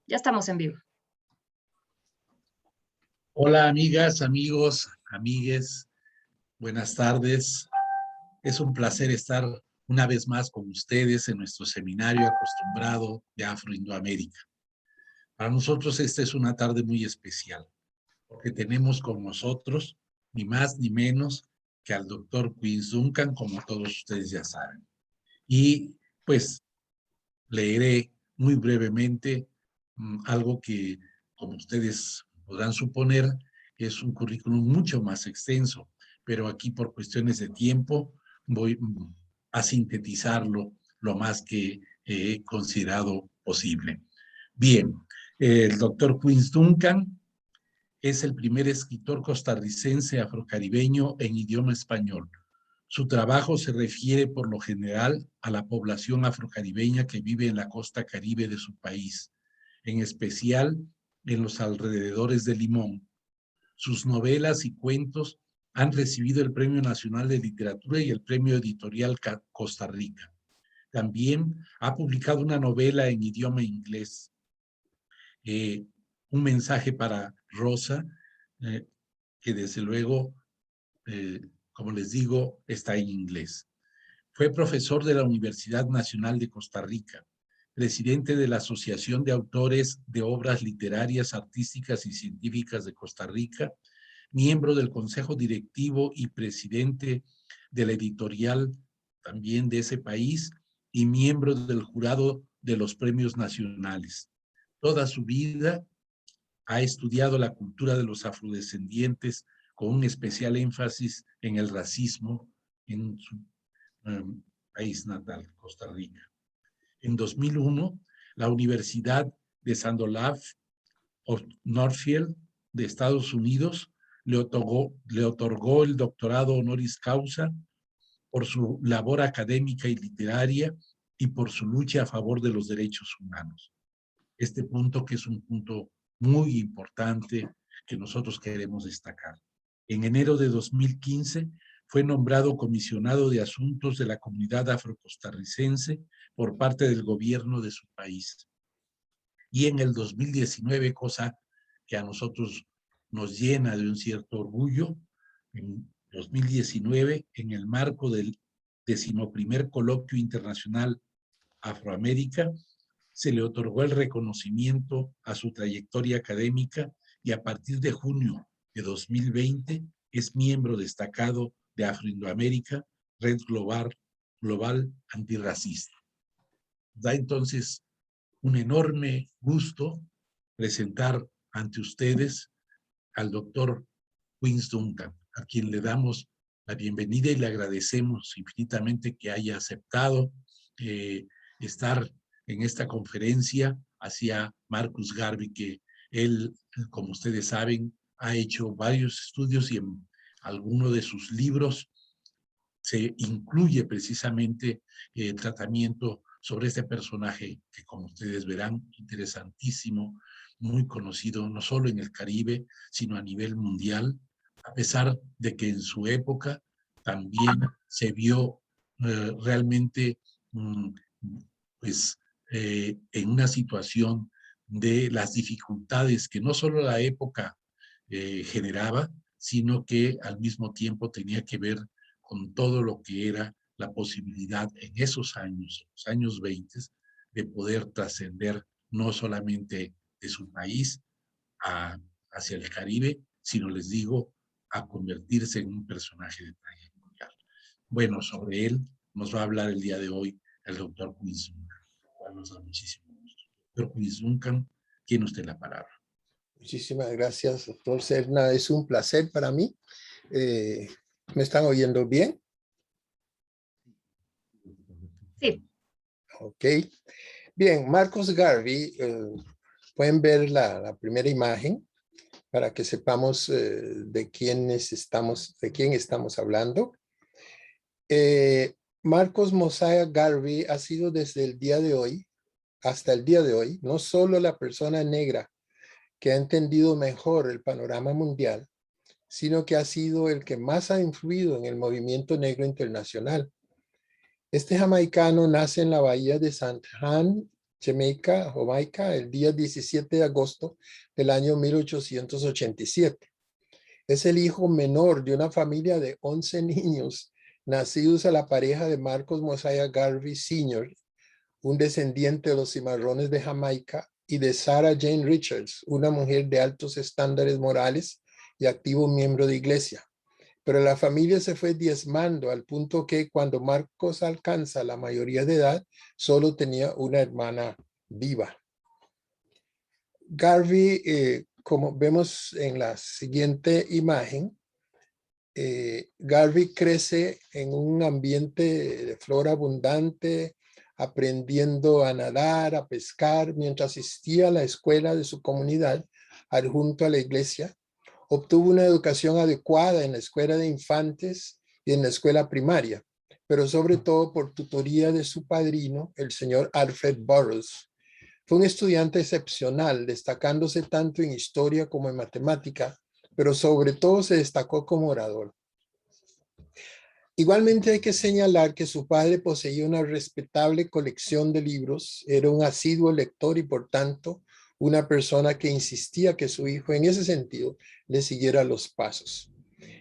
Ya estamos en vivo. Hola amigas, amigos, amigues, buenas tardes. Es un placer estar una vez más con ustedes en nuestro seminario acostumbrado de Afro-Indoamérica. Para nosotros esta es una tarde muy especial, porque tenemos con nosotros ni más ni menos que al doctor Quince Duncan, como todos ustedes ya saben. Y pues leeré muy brevemente algo que, como ustedes podrán suponer, es un currículum mucho más extenso, pero aquí por cuestiones de tiempo voy a sintetizarlo lo más que he considerado posible. Bien, el doctor Quince Duncan es el primer escritor costarricense afrocaribeño en idioma español. Su trabajo se refiere por lo general a la población afrocaribeña que vive en la costa caribe de su país, en especial en los alrededores de Limón. Sus novelas y cuentos han recibido el Premio Nacional de Literatura y el Premio Editorial Costa Rica. También ha publicado una novela en idioma inglés, Un mensaje para Rosa, que desde luego, como les digo, está en inglés. Fue profesor de la Universidad Nacional de Costa Rica, presidente de la Asociación de Autores de Obras Literarias, Artísticas y Científicas de Costa Rica, miembro del Consejo Directivo y presidente de la editorial también de ese país y miembro del jurado de los premios nacionales. Toda su vida ha estudiado la cultura de los afrodescendientes con un especial énfasis en el racismo en su país natal, Costa Rica. En 2001, la Universidad de St. Olaf of Northfield de Estados Unidos le otorgó el doctorado honoris causa por su labor académica y literaria y por su lucha a favor de los derechos humanos. Este punto que es un punto muy importante que nosotros queremos destacar. En enero de 2015 fue nombrado comisionado de asuntos de la comunidad afrocostarricense por parte del gobierno de su país. Y en el 2019, cosa que a nosotros nos llena de un cierto orgullo, en 2019, en el marco del 11º Coloquio Internacional Afroamérica, se le otorgó el reconocimiento a su trayectoria académica y a partir de junio de 2020 es miembro destacado de Afro-Indoamérica, Red Global Antirracista. Da entonces un enorme gusto presentar ante ustedes al doctor Quince Duncan, a quien le damos la bienvenida y le agradecemos infinitamente que haya aceptado estar en esta conferencia hacia Marcus Garvey, que él, como ustedes saben, ha hecho varios estudios y en alguno de sus libros se incluye precisamente el tratamiento sobre este personaje que, como ustedes verán, interesantísimo, muy conocido no solo en el Caribe, sino a nivel mundial, a pesar de que en su época también se vio realmente pues, en una situación de las dificultades que no solo la época generaba, sino que al mismo tiempo tenía que ver con todo lo que era la posibilidad en esos años, los años 20, de poder trascender no solamente de su país hacia el Caribe, sino, les digo, a convertirse en un personaje de talla mundial. Bueno, sobre él nos va a hablar el día de hoy el doctor Quince Duncan, cual nos da muchísimo gusto. Doctor Quince Duncan, tiene usted la palabra. Muchísimas gracias, doctor Serna. Es un placer para mí. ¿Me están oyendo bien? Sí. Ok. Bien, Marcus Garvey, pueden ver la primera imagen para que sepamos de quién estamos hablando. Marcus Mosiah Garvey ha sido desde el día de hoy, hasta el día de hoy, no solo la persona negra que ha entendido mejor el panorama mundial, sino que ha sido el que más ha influido en el movimiento negro internacional. Este jamaicano nace en la bahía de St. Jamaica, el día 17 de agosto del año 1887. Es el hijo menor de una familia de 11 niños nacidos a la pareja de Marcos Mosiah Garvey Sr., un descendiente de los cimarrones de Jamaica, y de Sarah Jane Richards, una mujer de altos estándares morales y activo miembro de iglesia. Pero la familia se fue diezmando al punto que cuando Marcos alcanza la mayoría de edad, solo tenía una hermana viva. Garvey, como vemos en la siguiente imagen, Garvey crece en un ambiente de flora abundante, aprendiendo a nadar, a pescar, mientras asistía a la escuela de su comunidad, adjunto a la iglesia. Obtuvo una educación adecuada en la escuela de infantes y en la escuela primaria, pero sobre todo por tutoría de su padrino, el señor Alfred Burroughs. Fue un estudiante excepcional, destacándose tanto en historia como en matemática, pero sobre todo se destacó como orador. Igualmente hay que señalar que su padre poseía una respetable colección de libros, era un asiduo lector y por tanto una persona que insistía que su hijo en ese sentido le siguiera los pasos.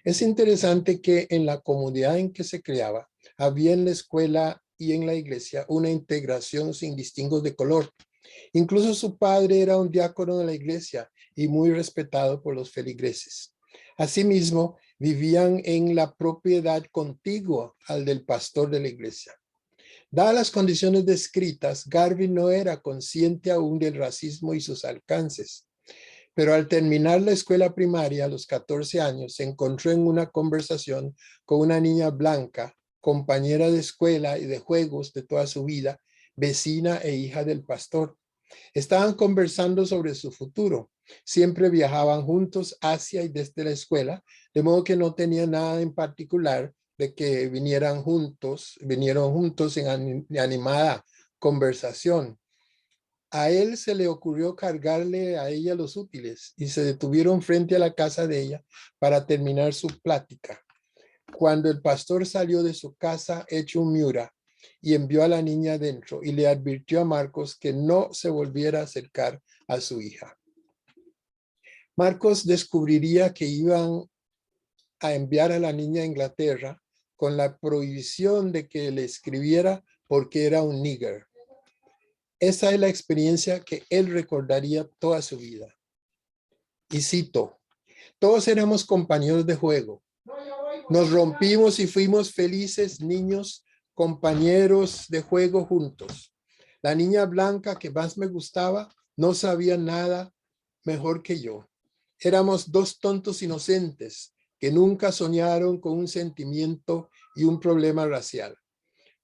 Es interesante que en la comunidad en que se criaba, había en la escuela y en la iglesia una integración sin distingos de color. Incluso su padre era un diácono de la iglesia y muy respetado por los feligreses. Asimismo, vivían en la propiedad contigua al del pastor de la iglesia. Dadas las condiciones descritas, Garvey no era consciente aún del racismo y sus alcances. Pero al terminar la escuela primaria a los 14 años, se encontró en una conversación con una niña blanca, compañera de escuela y de juegos de toda su vida, vecina e hija del pastor. Estaban conversando sobre su futuro. Siempre viajaban juntos hacia y desde la escuela, de modo que no tenía nada en particular de que vinieron juntos en animada conversación. A él se le ocurrió cargarle a ella los útiles y se detuvieron frente a la casa de ella para terminar su plática. Cuando el pastor salió de su casa hecho un miura y envió a la niña adentro y le advirtió a Marcos que no se volviera a acercar a su hija. Marcos descubriría que iban a enviar a la niña a Inglaterra con la prohibición de que le escribiera porque era un nigger. Esa es la experiencia que él recordaría toda su vida. Y cito, todos éramos compañeros de juego. Nos rompimos y fuimos felices niños, compañeros de juego juntos. La niña blanca que más me gustaba no sabía nada mejor que yo. Éramos dos tontos inocentes que nunca soñaron con un sentimiento y un problema racial.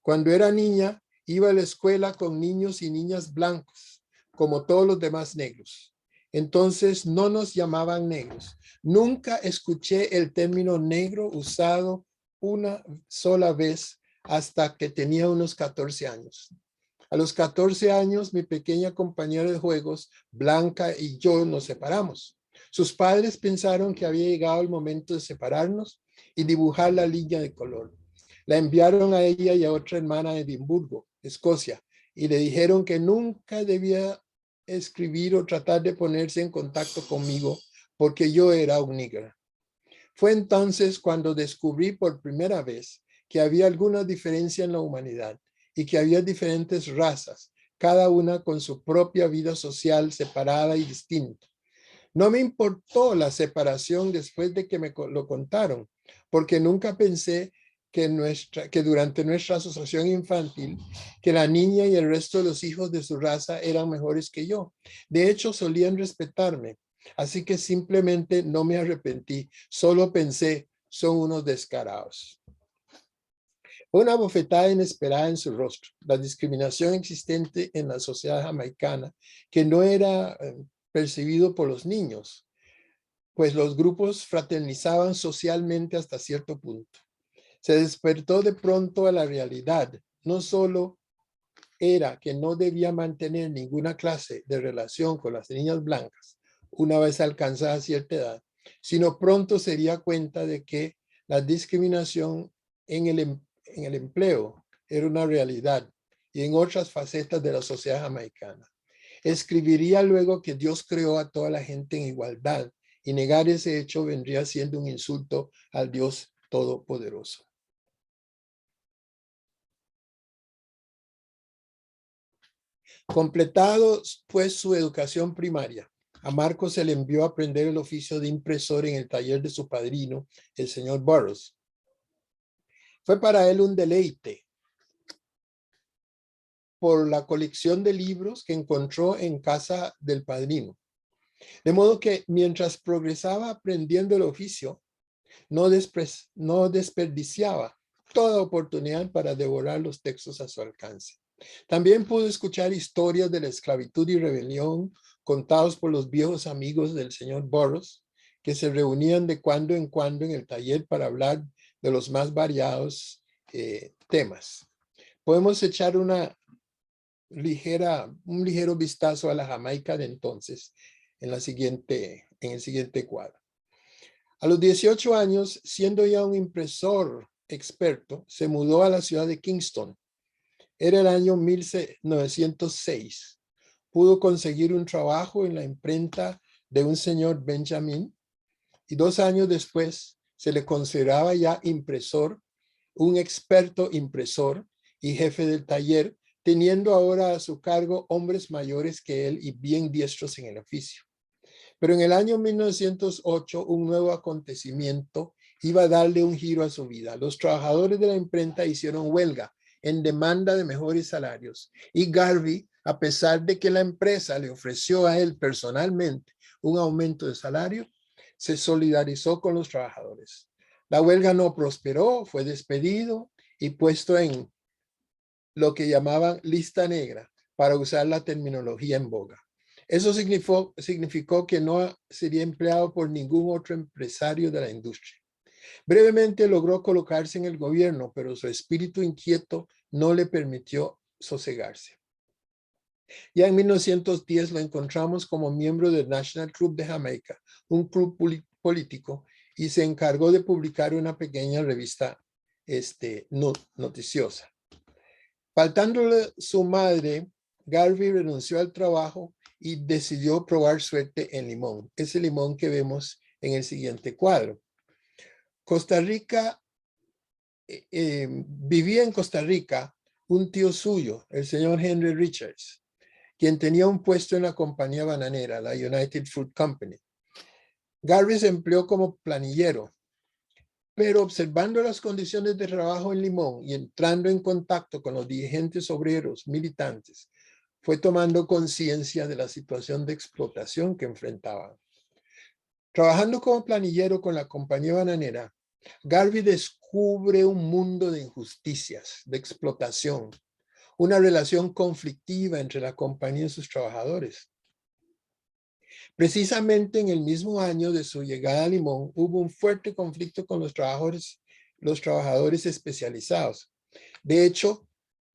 Cuando era niña, iba a la escuela con niños y niñas blancos, como todos los demás negros. Entonces no nos llamaban negros. Nunca escuché el término negro usado una sola vez hasta que tenía unos 14 años. A los 14 años, mi pequeña compañera de juegos, Blanca, y yo nos separamos. Sus padres pensaron que había llegado el momento de separarnos y dibujar la línea de color. La enviaron a ella y a otra hermana a Edimburgo, Escocia, y le dijeron que nunca debía escribir o tratar de ponerse en contacto conmigo porque yo era un nigger. Fue entonces cuando descubrí por primera vez que había alguna diferencia en la humanidad y que había diferentes razas, cada una con su propia vida social separada y distinta. No me importó la separación después de que me lo contaron, porque nunca pensé que durante nuestra asociación infantil, que la niña y el resto de los hijos de su raza eran mejores que yo. De hecho, solían respetarme, así que simplemente no me arrepentí, solo pensé, son unos descarados. Una bofetada inesperada en su rostro, la discriminación existente en la sociedad jamaicana, que no era percibido por los niños, pues los grupos fraternizaban socialmente hasta cierto punto. Se despertó de pronto a la realidad. No solo era que no debía mantener ninguna clase de relación con las niñas blancas una vez alcanzada cierta edad, sino pronto se daría cuenta de que la discriminación en el empleo era una realidad y en otras facetas de la sociedad jamaicana. Escribiría luego que Dios creó a toda la gente en igualdad, y negar ese hecho vendría siendo un insulto al Dios Todopoderoso. Completado pues su educación primaria, a Marcos se le envió a aprender el oficio de impresor en el taller de su padrino, el señor Burroughs. Fue para él un deleite por la colección de libros que encontró en casa del padrino. De modo que mientras progresaba aprendiendo el oficio, no desperdiciaba toda oportunidad para devorar los textos a su alcance. También pudo escuchar historias de la esclavitud y rebelión contados por los viejos amigos del señor Burroughs, que se reunían de cuando en cuando en el taller para hablar de los más variados temas. Podemos echar un ligero vistazo a la Jamaica de entonces en el siguiente cuadro. A los 18 años, siendo ya un impresor experto, se mudó a la ciudad de Kingston. Era el año 1906. Pudo conseguir un trabajo en la imprenta de un señor Benjamin, y 2 años después se le consideraba ya impresor, un experto impresor y jefe del taller, teniendo ahora a su cargo hombres mayores que él y bien diestros en el oficio. Pero en el año 1908, un nuevo acontecimiento iba a darle un giro a su vida. Los trabajadores de la imprenta hicieron huelga en demanda de mejores salarios, y Garvey, a pesar de que la empresa le ofreció a él personalmente un aumento de salario, se solidarizó con los trabajadores. La huelga no prosperó, fue despedido y puesto en lo que llamaban lista negra, para usar la terminología en boga. Eso significó que no sería empleado por ningún otro empresario de la industria. Brevemente logró colocarse en el gobierno, pero su espíritu inquieto no le permitió sosegarse. Ya en 1910 lo encontramos como miembro del National Club de Jamaica, un club político, y se encargó de publicar una pequeña revista noticiosa. Faltándole su madre, Garvey renunció al trabajo y decidió probar suerte en Limón. Ese Limón que vemos en el siguiente cuadro. Costa Rica, vivía en Costa Rica un tío suyo, el señor Henry Richards, quien tenía un puesto en la compañía bananera, la United Fruit Company. Garvey se empleó como planillero, pero observando las condiciones de trabajo en Limón y entrando en contacto con los dirigentes obreros militantes, fue tomando conciencia de la situación de explotación que enfrentaban. Trabajando como planillero con la compañía bananera, Garvey descubre un mundo de injusticias, de explotación, una relación conflictiva entre la compañía y sus trabajadores. Precisamente en el mismo año de su llegada a Limón, hubo un fuerte conflicto con los trabajadores especializados. De hecho,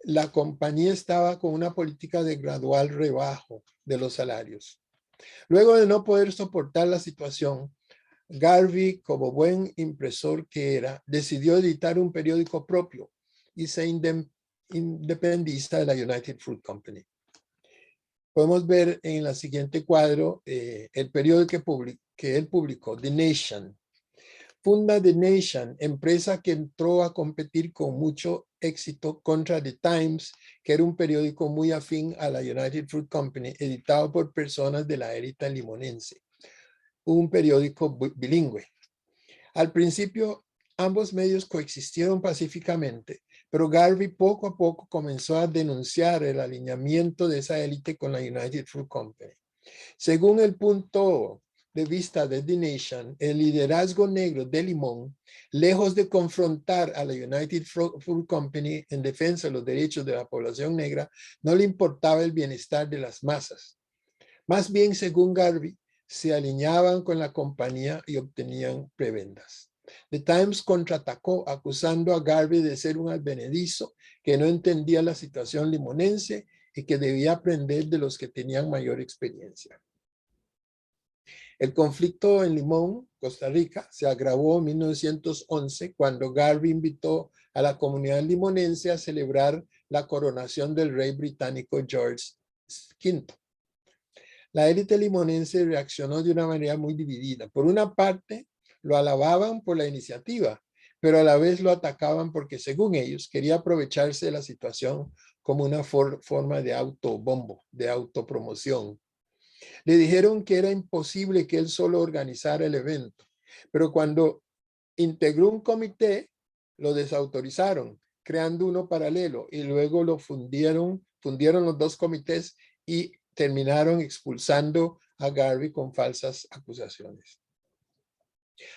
la compañía estaba con una política de gradual rebajo de los salarios. Luego de no poder soportar la situación, Garvey, como buen impresor que era, decidió editar un periódico propio y se independiza de la United Fruit Company. Podemos ver en el siguiente cuadro el periódico que él publicó, The Nation. Funda The Nation, empresa que entró a competir con mucho éxito contra The Times, que era un periódico muy afín a la United Fruit Company, editado por personas de la élite limonense. Un periódico bilingüe. Al principio, ambos medios coexistieron pacíficamente, pero Garvey poco a poco comenzó a denunciar el alineamiento de esa élite con la United Fruit Company. Según el punto de vista de The Nation, el liderazgo negro de Limón, lejos de confrontar a la United Fruit Company en defensa de los derechos de la población negra, no le importaba el bienestar de las masas. Más bien, según Garvey, se alineaban con la compañía y obtenían prebendas. The Times contraatacó acusando a Garvey de ser un advenedizo que no entendía la situación limonense y que debía aprender de los que tenían mayor experiencia. El conflicto en Limón, Costa Rica, se agravó en 1911 cuando Garvey invitó a la comunidad limonense a celebrar la coronación del rey británico George V. La élite limonense reaccionó de una manera muy dividida. Por una parte, lo alababan por la iniciativa, pero a la vez lo atacaban porque, según ellos, quería aprovecharse de la situación como una forma de autobombo, de autopromoción. Le dijeron que era imposible que él solo organizara el evento, pero cuando integró un comité, lo desautorizaron, creando uno paralelo, y luego lo fundieron los dos comités y terminaron expulsando a Garvey con falsas acusaciones.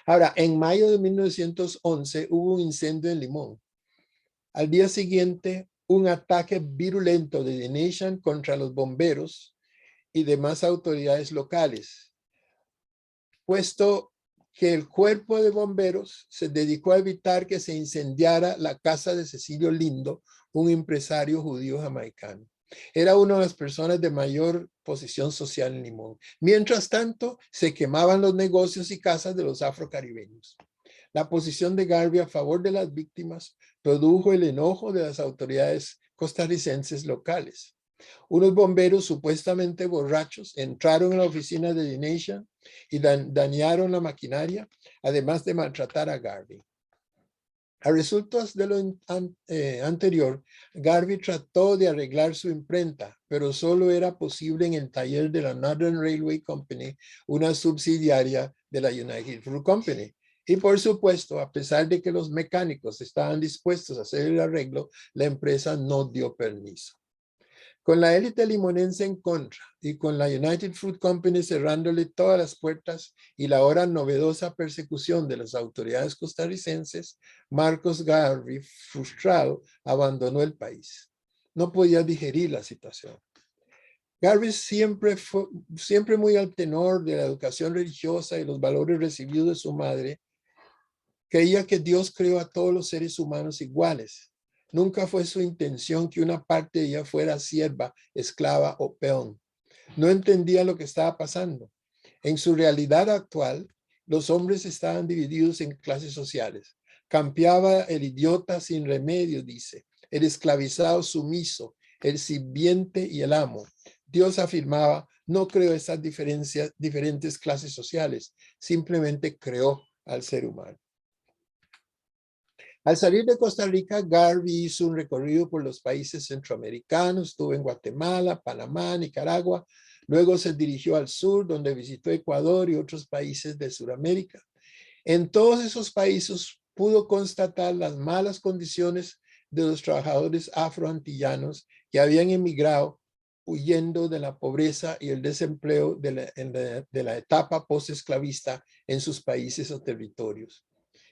Ahora, en mayo de 1911 hubo un incendio en Limón. Al día siguiente, un ataque virulento de The Nation contra los bomberos y demás autoridades locales, puesto que el cuerpo de bomberos se dedicó a evitar que se incendiara la casa de Cecilio Lindo, un empresario judío jamaicano. Era una de las personas de mayor posición social en Limón. Mientras tanto, se quemaban los negocios y casas de los afrocaribeños. La posición de Garvey a favor de las víctimas produjo el enojo de las autoridades costarricenses locales. Unos bomberos supuestamente borrachos entraron en la oficina de The Nation y dañaron la maquinaria, además de maltratar a Garvey. A resultas de lo anterior, Garvey trató de arreglar su imprenta, pero solo era posible en el taller de la Northern Railway Company, una subsidiaria de la United Fruit Company. Y por supuesto, a pesar de que los mecánicos estaban dispuestos a hacer el arreglo, la empresa no dio permiso. Con la élite limonense en contra y con la United Fruit Company cerrándole todas las puertas y la ahora novedosa persecución de las autoridades costarricenses, Marcos Garvey, frustrado, abandonó el país. No podía digerir la situación. Garvey siempre muy al tenor de la educación religiosa y los valores recibidos de su madre, creía que Dios creó a todos los seres humanos iguales. Nunca fue su intención que una parte de ella fuera sierva, esclava o peón. No entendía lo que estaba pasando. En su realidad actual, los hombres estaban divididos en clases sociales. Campeaba el idiota sin remedio, dice, el esclavizado sumiso, el sirviente y el amo. Dios afirmaba, no creó esas diferentes clases sociales, simplemente creó al ser humano. Al salir de Costa Rica, Garvey hizo un recorrido por los países centroamericanos, estuvo en Guatemala, Panamá, Nicaragua, luego se dirigió al sur, donde visitó Ecuador y otros países de Sudamérica. En todos esos países pudo constatar las malas condiciones de los trabajadores afroantillanos que habían emigrado huyendo de la pobreza y el desempleo de la etapa postesclavista en sus países o territorios.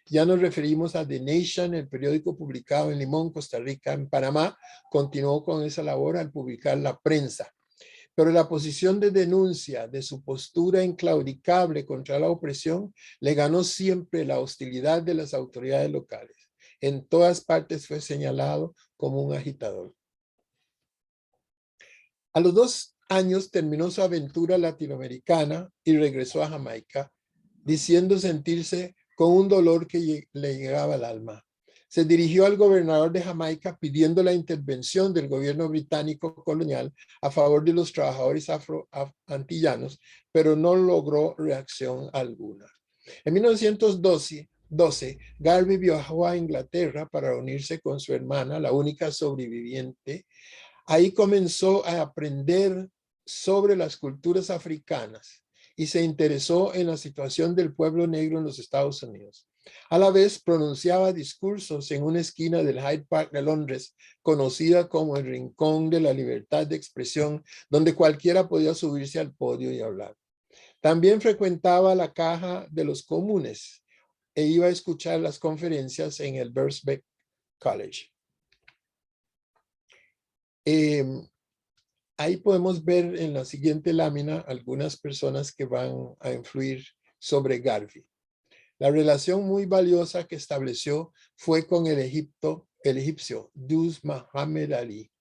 Ya nos referimos a The Nation, el periódico publicado en Limón, Costa Rica. En Panamá continuó con esa labor al publicar La Prensa. Pero la posición de denuncia de su postura inclaudicable contra la opresión le ganó siempre la hostilidad de las autoridades locales. En todas partes fue señalado como un agitador. A los 2 años terminó su aventura latinoamericana y regresó a Jamaica, diciendo sentirse con un dolor que le llegaba al alma. Se dirigió al gobernador de Jamaica pidiendo la intervención del gobierno británico colonial a favor de los trabajadores afroantillanos, pero no logró reacción alguna. En 1912, Garvey viajó a Inglaterra para reunirse con su hermana, la única sobreviviente. Ahí comenzó a aprender sobre las culturas africanas y se interesó en la situación del pueblo negro en los Estados Unidos. A la vez pronunciaba discursos en una esquina del Hyde Park de Londres, conocida como el Rincón de la Libertad de Expresión, donde cualquiera podía subirse al podio y hablar. También frecuentaba la Caja de los Comunes e iba a escuchar las conferencias en el Birkbeck College. Ahí podemos ver en la siguiente lámina algunas personas que van a influir sobre Garvey. La relación muy valiosa que estableció fue con el egipcio Dus Muhammad Ali.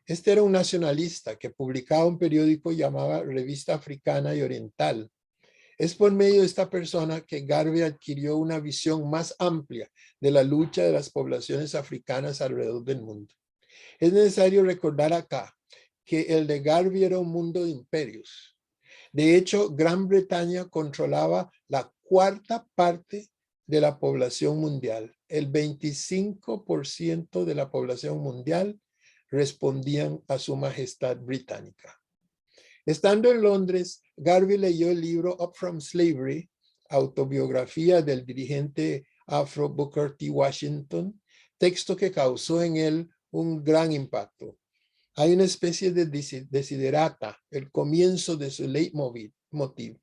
Este era un nacionalista que publicaba un periódico llamado Revista Africana y Oriental. Es por medio de esta persona que Garvey adquirió una visión más amplia de la lucha de las poblaciones africanas alrededor del mundo. Es necesario recordar acá que el de Garvey era un mundo de imperios. De hecho, Gran Bretaña controlaba la cuarta parte de la población mundial. El 25% de la población mundial respondían a su majestad británica. Estando en Londres, Garvey leyó el libro Up from Slavery, autobiografía del dirigente afro Booker T. Washington, texto que causó en él un gran impacto. Hay una especie de desiderata, el comienzo de su leitmotiv.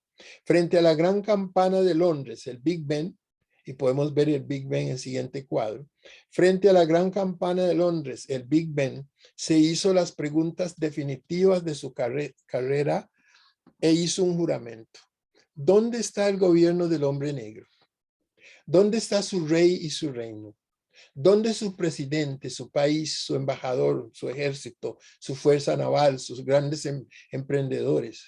Frente a la gran campana de Londres, el Big Ben, y podemos ver el Big Ben en el siguiente cuadro, frente a la gran campana de Londres, el Big Ben, se hizo las preguntas definitivas de su carrera e hizo un juramento. ¿Dónde está el gobierno del hombre negro? ¿Dónde está su rey y su reino? ¿Dónde su presidente, su país, su embajador, su ejército, su fuerza naval, sus grandes emprendedores?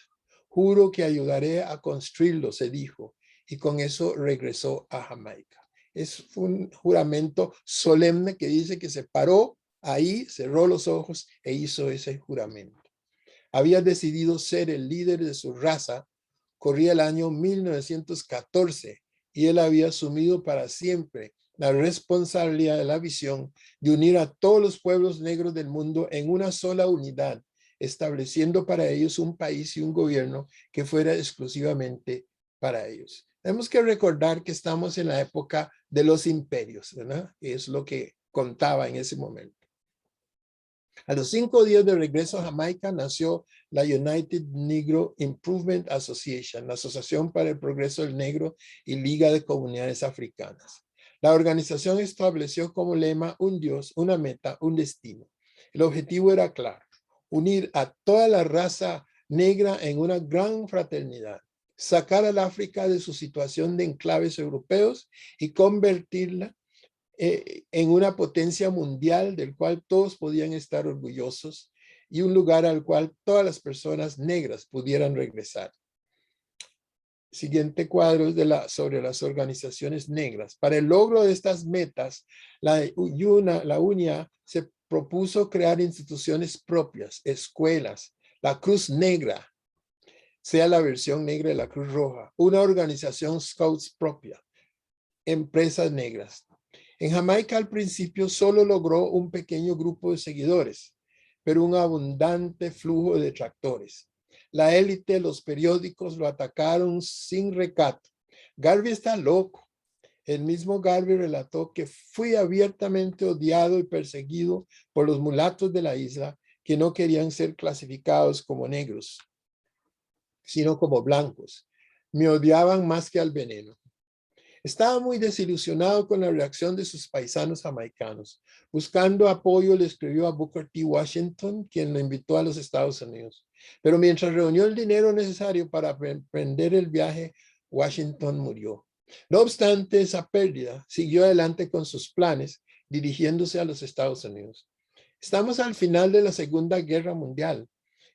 Juro que ayudaré a construirlo, se dijo, y con eso regresó a Jamaica. Es un juramento solemne que dice que se paró ahí, cerró los ojos e hizo ese juramento. Había decidido ser el líder de su raza, corría el año 1914 y él había asumido para siempre la responsabilidad de la visión de unir a todos los pueblos negros del mundo en una sola unidad, estableciendo para ellos un país y un gobierno que fuera exclusivamente para ellos. Tenemos que recordar que estamos en la época de los imperios, ¿verdad? Es lo que contaba en ese momento. A los 5 días de regreso a Jamaica nació la United Negro Improvement Association, la Asociación para el Progreso del Negro y Liga de Comunidades Africanas. La organización estableció como lema un Dios, una meta, un destino. El objetivo era claro: unir a toda la raza negra en una gran fraternidad, sacar al África de su situación de enclaves europeos y convertirla en una potencia mundial del cual todos podían estar orgullosos y un lugar al cual todas las personas negras pudieran regresar. Siguiente cuadro es sobre las organizaciones negras. Para el logro de estas metas, la UNIA se propuso crear instituciones propias, escuelas, la Cruz Negra, sea la versión negra de la Cruz Roja, una organización Scouts propia, empresas negras. En Jamaica al principio solo logró un pequeño grupo de seguidores, pero un abundante flujo de detractores. La élite, los periódicos lo atacaron sin recato. Garvey está loco. El mismo Garvey relató que fui abiertamente odiado y perseguido por los mulatos de la isla que no querían ser clasificados como negros, sino como blancos. Me odiaban más que al veneno. Estaba muy desilusionado con la reacción de sus paisanos jamaicanos. Buscando apoyo, le escribió a Booker T. Washington, quien lo invitó a los Estados Unidos. Pero mientras reunió el dinero necesario para emprender el viaje, Washington murió. No obstante esa pérdida, siguió adelante con sus planes, dirigiéndose a los Estados Unidos. Estamos al final de la Segunda Guerra Mundial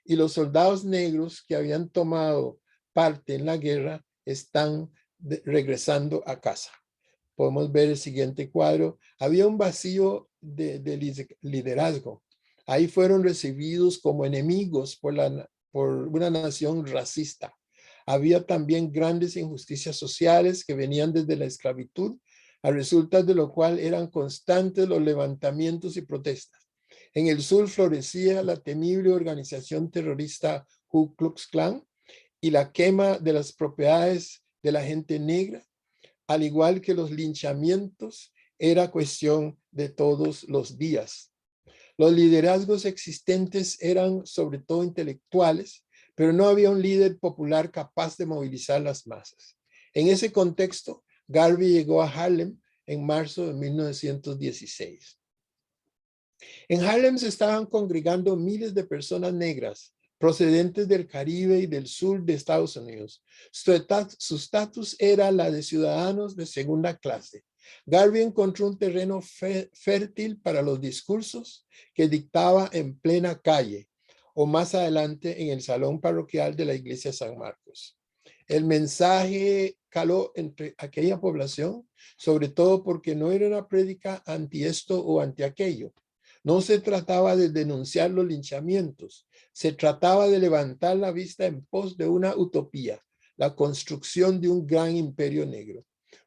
y los soldados negros que habían tomado parte en la guerra están regresando a casa. Podemos ver el siguiente cuadro. Había un vacío de liderazgo. Ahí fueron recibidos como enemigos por una nación racista. Había también grandes injusticias sociales que venían desde la esclavitud, a resultas de lo cual eran constantes los levantamientos y protestas. En el sur florecía la temible organización terrorista Ku Klux Klan y la quema de las propiedades de la gente negra, al igual que los linchamientos, era cuestión de todos los días. Los liderazgos existentes eran sobre todo intelectuales, pero no había un líder popular capaz de movilizar las masas. En ese contexto, Garvey llegó a Harlem en marzo de 1916. En Harlem se estaban congregando miles de personas negras procedentes del Caribe y del sur de Estados Unidos. Su estatus era la de ciudadanos de segunda clase. Garvey encontró un terreno fértil para los discursos que dictaba en plena calle o más adelante en el salón parroquial de la iglesia San Marcos. El mensaje caló entre aquella población, sobre todo porque no era una prédica anti esto o anti aquello. No se trataba de denunciar los linchamientos, se trataba de levantar la vista en pos de una utopía, la construcción de un gran imperio negro,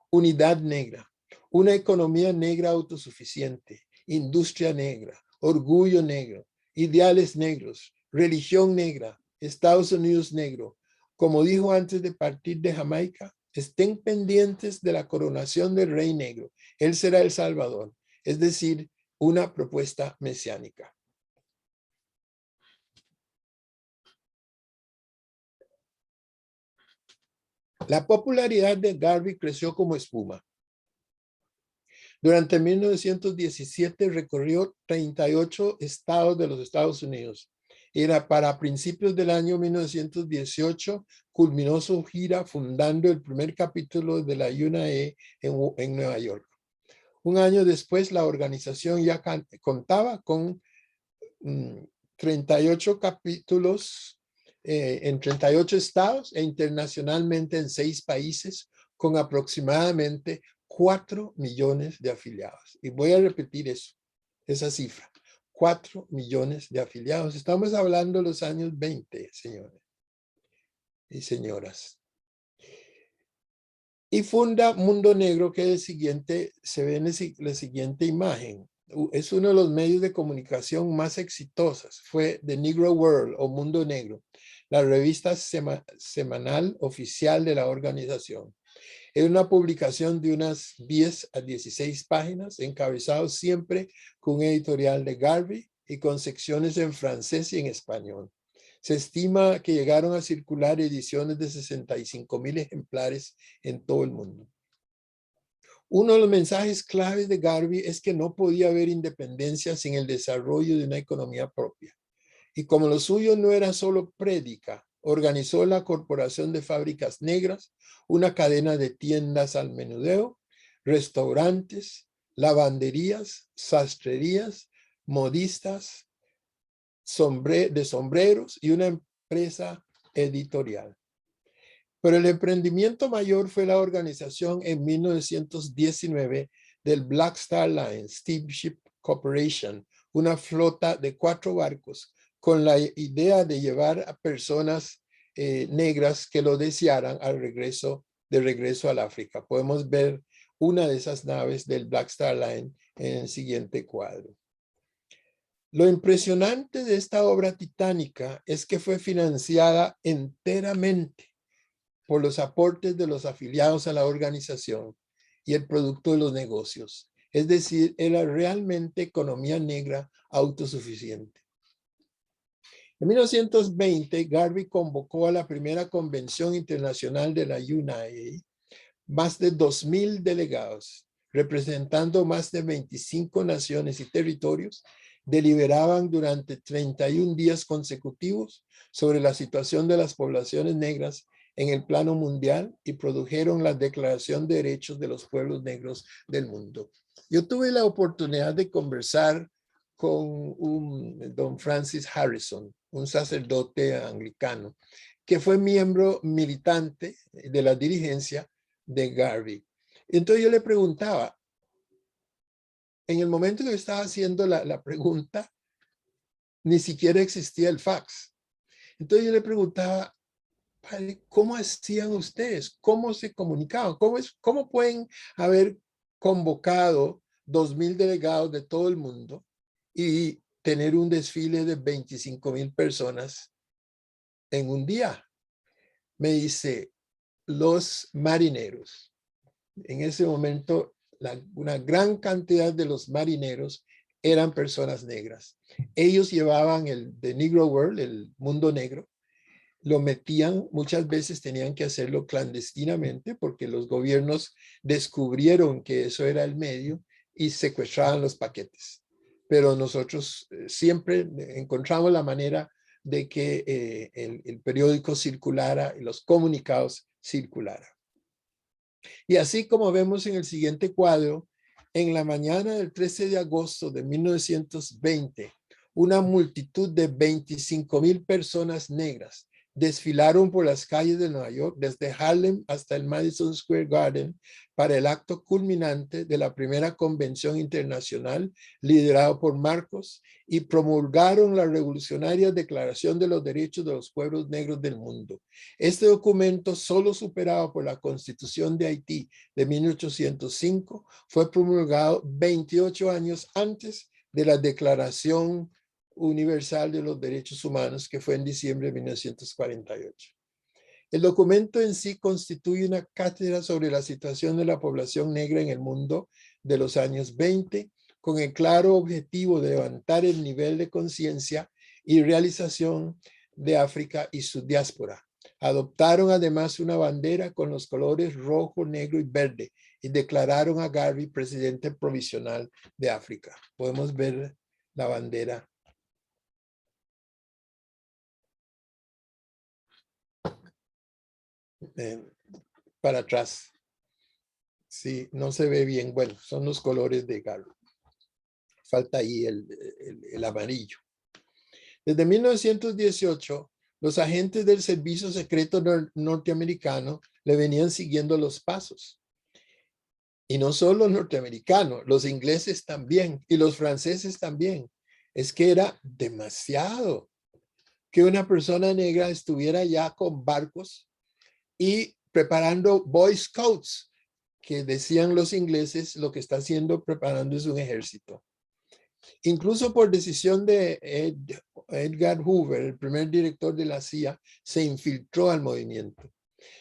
unidad negra, una economía negra autosuficiente, industria negra, orgullo negro, ideales negros, religión negra, Estados Unidos negro. Como dijo antes de partir de Jamaica, estén pendientes de la coronación del Rey Negro. Él será el Salvador, es decir, una propuesta mesiánica. La popularidad de Garvey creció como espuma. Durante 1917 recorrió 38 estados de los Estados Unidos. Era para principios del año 1918, culminó su gira fundando el primer capítulo de la UNAE en Nueva York. Un año después, la organización ya contaba con 38 capítulos en 38 estados e internacionalmente en 6 países, con aproximadamente 4 millones de afiliados. Y voy a repetir eso, esa cifra. 4 millones de afiliados. Estamos hablando de los años 20, señores y señoras. Y funda Mundo Negro, que es el siguiente, se ve en la siguiente imagen. Es uno de los medios de comunicación más exitosos. Fue The Negro World o Mundo Negro, la revista semanal oficial de la organización. Es una publicación de unas 10 a 16 páginas, encabezado siempre con un editorial de Garvey y con secciones en francés y en español. Se estima que llegaron a circular ediciones de 65,000 ejemplares en todo el mundo. Uno de los mensajes claves de Garvey es que no podía haber independencia sin el desarrollo de una economía propia. Y como lo suyo no era solo prédica, organizó la Corporación de Fábricas Negras, una cadena de tiendas al menudeo, restaurantes, lavanderías, sastrerías, modistas, de sombreros y una empresa editorial. Pero el emprendimiento mayor fue la organización en 1919 del Black Star Line Steamship Corporation, una flota de 4 barcos con la idea de llevar a personas negras que lo desearan de regreso al África. Podemos ver una de esas naves del Black Star Line en el siguiente cuadro. Lo impresionante de esta obra titánica es que fue financiada enteramente por los aportes de los afiliados a la organización y el producto de los negocios. Es decir, era realmente economía negra autosuficiente. En 1920, Garvey convocó a la primera convención internacional de la UNAE, más de 2,000 delegados, representando más de 25 naciones y territorios, deliberaban durante 31 días consecutivos sobre la situación de las poblaciones negras en el plano mundial y produjeron la Declaración de Derechos de los Pueblos Negros del Mundo. Yo tuve la oportunidad de conversar con don Francis Harrison, un sacerdote anglicano, que fue miembro militante de la dirigencia de Garvey. Entonces yo le preguntaba, en el momento que estaba haciendo la pregunta, ni siquiera existía el fax. Entonces yo le preguntaba, padre, ¿cómo hacían ustedes? ¿Cómo se comunicaban? ¿Cómo pueden haber convocado 2,000 delegados de todo el mundo y tener un desfile de 25,000 personas en un día? Me dice, los marineros. En ese momento, una gran cantidad de los marineros eran personas negras. Ellos llevaban el The Negro World, el mundo negro, lo metían, muchas veces tenían que hacerlo clandestinamente porque los gobiernos descubrieron que eso era el medio y secuestraban los paquetes. Pero nosotros siempre encontramos la manera de que el periódico circulara y los comunicados circularan. Y así como vemos en el siguiente cuadro, en la mañana del 13 de agosto de 1920, una multitud de 25,000 personas negras desfilaron por las calles de Nueva York, desde Harlem hasta el Madison Square Garden, para el acto culminante de la primera convención internacional liderado por Marcos, y promulgaron la revolucionaria Declaración de los Derechos de los Pueblos Negros del Mundo. Este documento, solo superado por la Constitución de Haití de 1805, fue promulgado 28 años antes de la Declaración Universal de los Derechos Humanos, que fue en diciembre de 1948. El documento en sí constituye una cátedra sobre la situación de la población negra en el mundo de los años 20, con el claro objetivo de levantar el nivel de conciencia y realización de África y su diáspora. Adoptaron además una bandera con los colores rojo, negro y verde y declararon a Garvey presidente provisional de África. Podemos ver la bandera. Para atrás. Sí, no se ve bien. Bueno, son los colores de Garvey. Falta ahí el amarillo. Desde 1918, los agentes del servicio secreto norteamericano le venían siguiendo los pasos. Y no solo los norteamericanos, los ingleses también y los franceses también. Es que era demasiado que una persona negra estuviera ya con barcos y preparando Boy Scouts, que decían los ingleses, lo que está haciendo, preparando es un ejército. Incluso por decisión de Edgar Hoover, el primer director de la CIA, se infiltró al movimiento.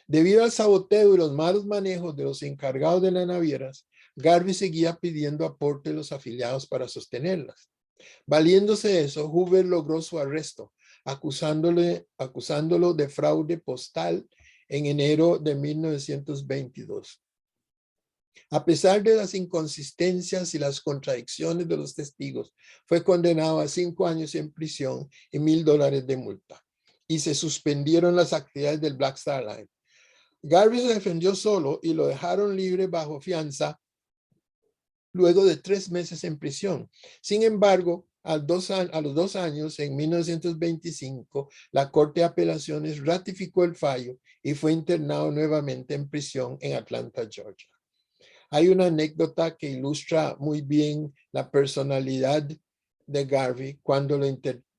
Debido al saboteo y los malos manejos de los encargados de las navieras, Garvey seguía pidiendo aporte de los afiliados para sostenerlas. Valiéndose de eso, Hoover logró su arresto, acusándolo de fraude postal en enero de 1922. A pesar de las inconsistencias y las contradicciones de los testigos, fue condenado a 5 años en prisión y $1,000 de multa, y se suspendieron las actividades del Black Star Line. Garvey se defendió solo y lo dejaron libre bajo fianza luego de 3 meses en prisión. Sin embargo, a los 2 años, en 1925, la Corte de Apelaciones ratificó el fallo y fue internado nuevamente en prisión en Atlanta, Georgia. Hay una anécdota que ilustra muy bien la personalidad de Garvey cuando lo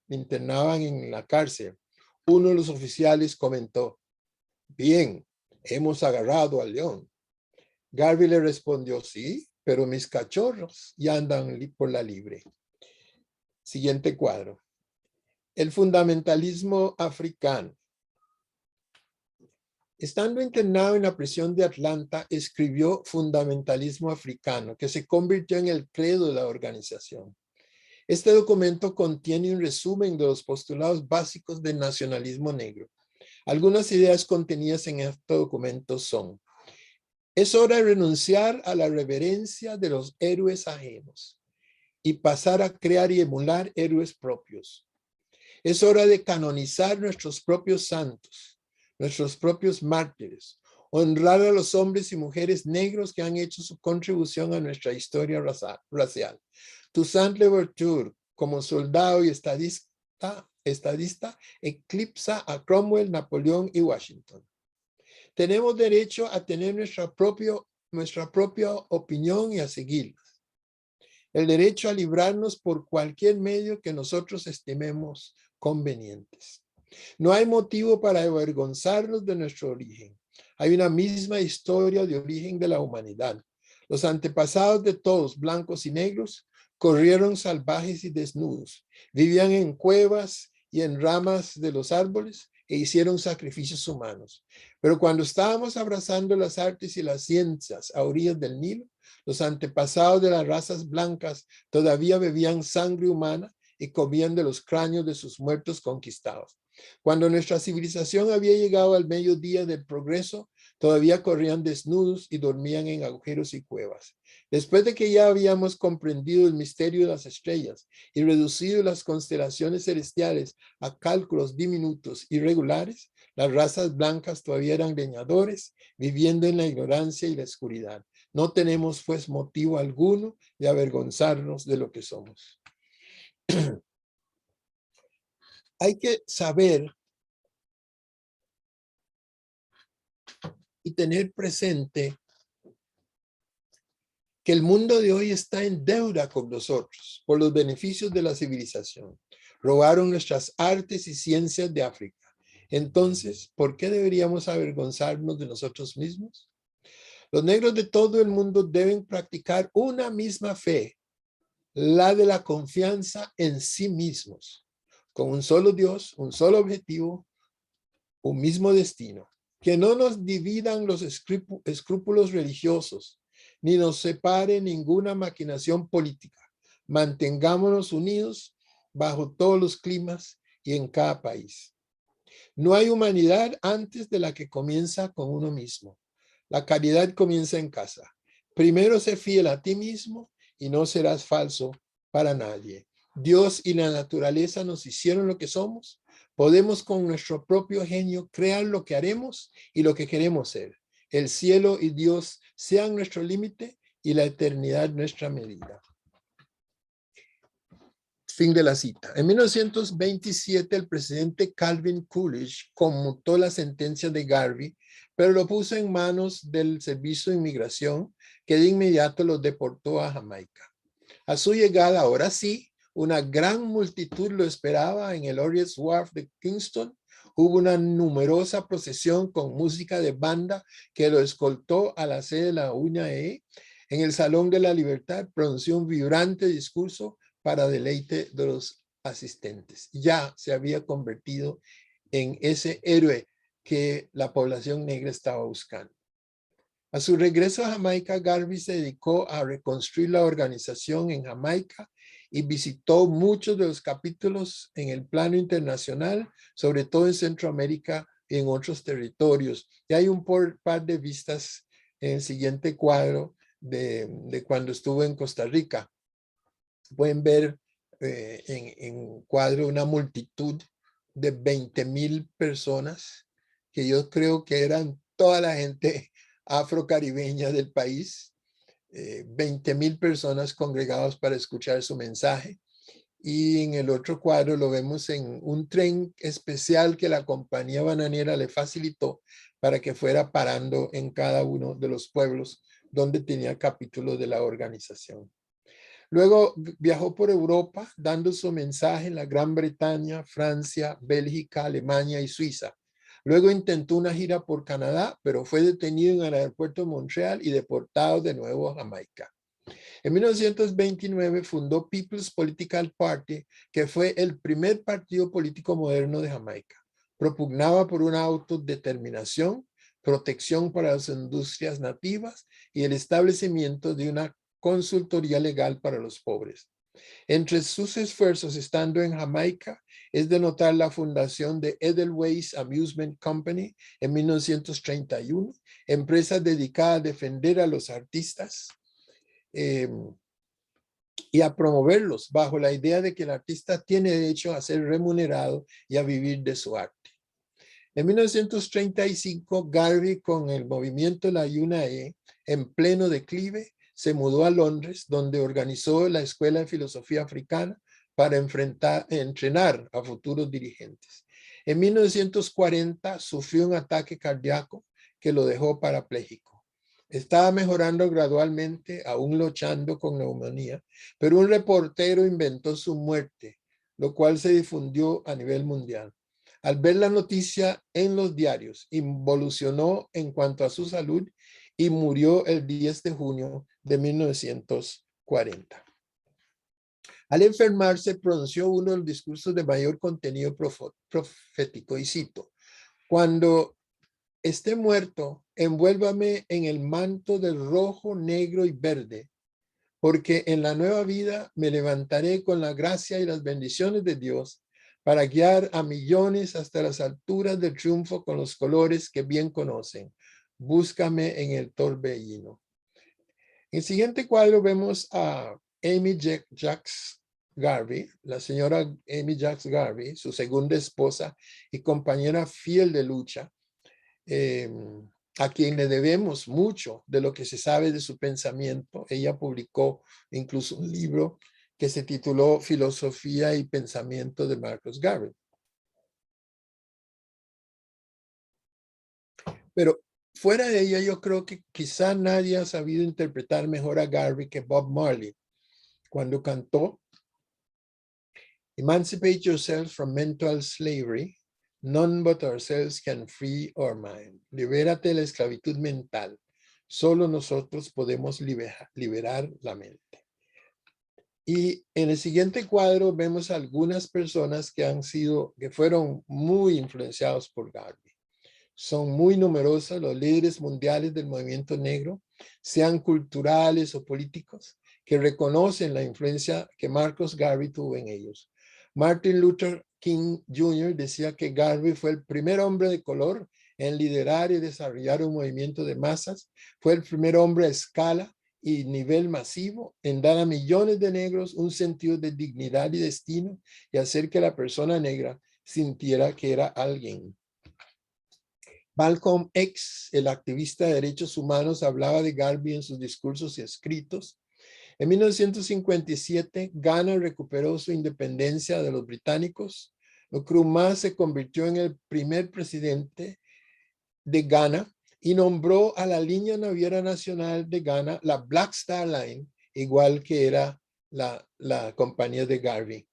internaban en la cárcel. Uno de los oficiales comentó: bien, hemos agarrado al león. Garvey le respondió: sí, pero mis cachorros ya andan por la libre. Siguiente cuadro. El fundamentalismo africano. Estando internado en la prisión de Atlanta, escribió Fundamentalismo Africano, que se convirtió en el credo de la organización. Este documento contiene un resumen de los postulados básicos del nacionalismo negro. Algunas ideas contenidas en este documento son: es hora de renunciar a la reverencia de los héroes ajenos y pasar a crear y emular héroes propios. Es hora de canonizar nuestros propios santos, nuestros propios mártires, honrar a los hombres y mujeres negros que han hecho su contribución a nuestra historia racial. Toussaint Louverture, como soldado y estadista, eclipsa a Cromwell, Napoleón y Washington. Tenemos derecho a tener nuestra propia opinión y a seguirla. El derecho a librarnos por cualquier medio que nosotros estimemos convenientes. No hay motivo para avergonzarnos de nuestro origen. Hay una misma historia de origen de la humanidad. Los antepasados de todos, blancos y negros, corrieron salvajes y desnudos. Vivían en cuevas y en ramas de los árboles e hicieron sacrificios humanos. Pero cuando estábamos abrazando las artes y las ciencias a orillas del Nilo, los antepasados de las razas blancas todavía bebían sangre humana y comían de los cráneos de sus muertos conquistados. Cuando nuestra civilización había llegado al mediodía del progreso, todavía corrían desnudos y dormían en agujeros y cuevas. Después de que ya habíamos comprendido el misterio de las estrellas y reducido las constelaciones celestiales a cálculos diminutos y regulares, las razas blancas todavía eran leñadores, viviendo en la ignorancia y la oscuridad. No tenemos, pues, motivo alguno de avergonzarnos de lo que somos. Hay que saber y tener presente que el mundo de hoy está en deuda con nosotros por los beneficios de la civilización. Robaron nuestras artes y ciencias de África. Entonces, ¿por qué deberíamos avergonzarnos de nosotros mismos? Los negros de todo el mundo deben practicar una misma fe, la de la confianza en sí mismos, con un solo Dios, un solo objetivo, un mismo destino. Que no nos dividan los escrúpulos religiosos, ni nos separe ninguna maquinación política. Mantengámonos unidos bajo todos los climas y en cada país. No hay humanidad antes de la que comienza con uno mismo. La caridad comienza en casa. Primero sé fiel a ti mismo y no serás falso para nadie. Dios y la naturaleza nos hicieron lo que somos. Podemos con nuestro propio genio crear lo que haremos y lo que queremos ser. El cielo y Dios sean nuestro límite y la eternidad nuestra medida. Fin de la cita. En 1927, el presidente Calvin Coolidge conmutó la sentencia de Garvey, pero lo puso en manos del Servicio de Inmigración, que de inmediato lo deportó a Jamaica. A su llegada, ahora sí, una gran multitud lo esperaba en el Orient Wharf de Kingston. Hubo una numerosa procesión con música de banda que lo escoltó a la sede de la UNAE. En el Salón de la Libertad pronunció un vibrante discurso para deleite de los asistentes. Ya se había convertido en ese héroe que la población negra estaba buscando. A su regreso a Jamaica, Garvey se dedicó a reconstruir la organización en Jamaica y visitó muchos de los capítulos en el plano internacional, sobre todo en Centroamérica y en otros territorios. Y hay un par de vistas en el siguiente cuadro de cuando estuvo en Costa Rica. Pueden ver en cuadro una multitud de 20,000 personas, que yo creo que eran toda la gente afrocaribeña del país. 20,000 personas congregadas para escuchar su mensaje. Y en el otro cuadro lo vemos en un tren especial que la compañía bananera le facilitó para que fuera parando en cada uno de los pueblos donde tenía capítulos de la organización. Luego viajó por Europa dando su mensaje en la Gran Bretaña, Francia, Bélgica, Alemania y Suiza. Luego intentó una gira por Canadá, pero fue detenido en el aeropuerto de Montreal y deportado de nuevo a Jamaica. En 1929 fundó People's Political Party, que fue el primer partido político moderno de Jamaica. Propugnaba por una autodeterminación, protección para las industrias nativas y el establecimiento de una consultoría legal para los pobres. Entre sus esfuerzos estando en Jamaica es de notar la fundación de Edelweiss Amusement Company en 1931, empresa dedicada a defender a los artistas y a promoverlos bajo la idea de que el artista tiene derecho a ser remunerado y a vivir de su arte. En 1935, Garvey, con el movimiento de la UNAE en pleno declive, se mudó a Londres, donde organizó la Escuela de Filosofía Africana para entrenar a futuros dirigentes. En 1940 sufrió un ataque cardíaco que lo dejó parapléjico. Estaba mejorando gradualmente, aún luchando con neumonía, pero un reportero inventó su muerte, lo cual se difundió a nivel mundial. Al ver la noticia en los diarios, involucionó en cuanto a su salud y murió el 10 de junio de 1940. Al enfermarse, pronunció uno de los discursos de mayor contenido profético, y cito: cuando esté muerto, envuélvame en el manto del rojo, negro y verde, porque en la nueva vida me levantaré con la gracia y las bendiciones de Dios para guiar a millones hasta las alturas del triunfo con los colores que bien conocen. Búscame en el torbellino. En el siguiente cuadro vemos a Amy Jacques Garvey, la señora Amy Jacques Garvey, su segunda esposa y compañera fiel de lucha, a quien le debemos mucho de lo que se sabe de su pensamiento. Ella publicó incluso un libro que se tituló Filosofía y Pensamiento de Marcus Garvey. Pero fuera de ella, yo creo que quizá nadie ha sabido interpretar mejor a Garvey que Bob Marley, cuando cantó Emancipate yourselves from mental slavery. None but ourselves can free our mind. Libérate de la esclavitud mental. Solo nosotros podemos liberar la mente. Y en el siguiente cuadro vemos algunas personas que fueron muy influenciados por Garvey. Son muy numerosos los líderes mundiales del movimiento negro, sean culturales o políticos, que reconocen la influencia que Marcus Garvey tuvo en ellos. Martin Luther King Jr. decía que Garvey fue el primer hombre de color en liderar y desarrollar un movimiento de masas, fue el primer hombre a escala y nivel masivo en dar a millones de negros un sentido de dignidad y destino y hacer que la persona negra sintiera que era alguien. Malcolm X, el activista de derechos humanos, hablaba de Garvey en sus discursos y escritos. En 1957, Ghana recuperó su independencia de los británicos. Nkrumah se convirtió en el primer presidente de Ghana y nombró a la línea naviera nacional de Ghana la Black Star Line, igual que era la compañía de Garvey.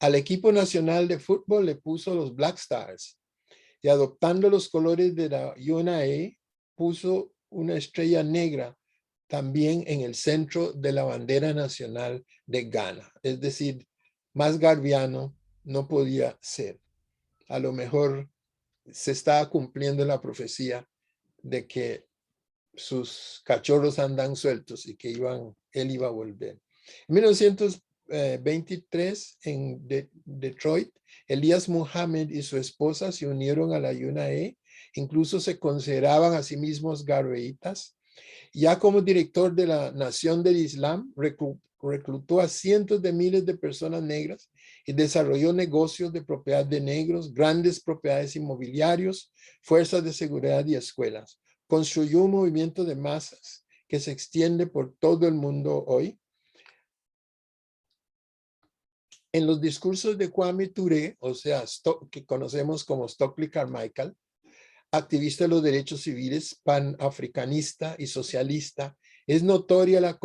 Al equipo nacional de fútbol le puso los Black Stars y adoptando los colores de la UNA, puso una estrella negra también en el centro de la bandera nacional de Ghana. Es decir, más garviano no podía ser. A lo mejor se estaba cumpliendo la profecía de que sus cachorros andan sueltos y que él iba a volver. En 1923, en Detroit, Elías Muhammad y su esposa se unieron a la UNA, incluso se consideraban a sí mismos garveitas. Ya como director de la Nación del Islam, reclutó a cientos de miles de personas negras y desarrolló negocios de propiedad de negros, grandes propiedades inmobiliarios, fuerzas de seguridad y escuelas. Construyó un movimiento de masas que se extiende por todo el mundo hoy. En los discursos de Kwame Ture, o sea, que conocemos como Stokely Carmichael, activista de los derechos civiles, panafricanista y socialista, es notoria la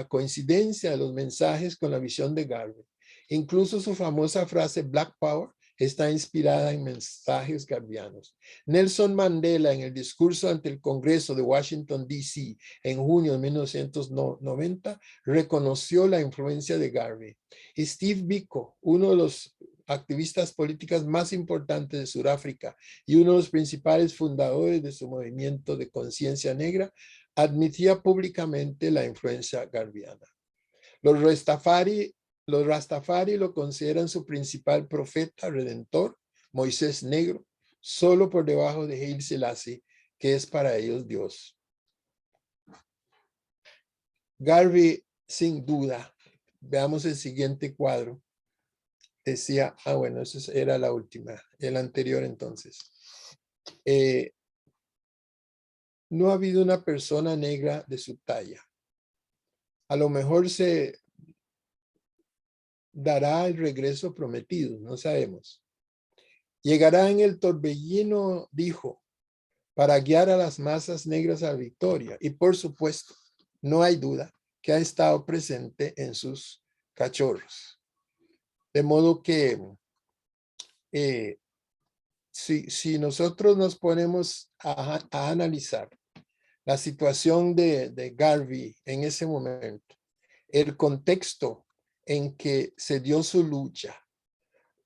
coincidencia de los mensajes con la visión de Garvey. Incluso su famosa frase Black Power está inspirada en mensajes garvianos. Nelson Mandela, en el discurso ante el Congreso de Washington, D.C. en junio de 1990, reconoció la influencia de Garvey. Y Steve Biko, uno de los activistas políticas más importantes de Sudáfrica y uno de los principales fundadores de su movimiento de conciencia negra, admitía públicamente la influencia garviana. Los Rastafari lo consideran su principal profeta, redentor, Moisés negro, solo por debajo de Haile Selassie, que es para ellos Dios. Garvey, sin duda, veamos el siguiente cuadro, decía, bueno, esa era la última, el anterior entonces. No ha habido una persona negra de su talla. A lo mejor se dará el regreso prometido, no sabemos. Llegará en el torbellino, dijo, para guiar a las masas negras a la victoria. Y por supuesto, no hay duda que ha estado presente en sus cachorros. De modo que si nosotros nos ponemos a analizar la situación de Garvey en ese momento, el contexto en que se dio su lucha,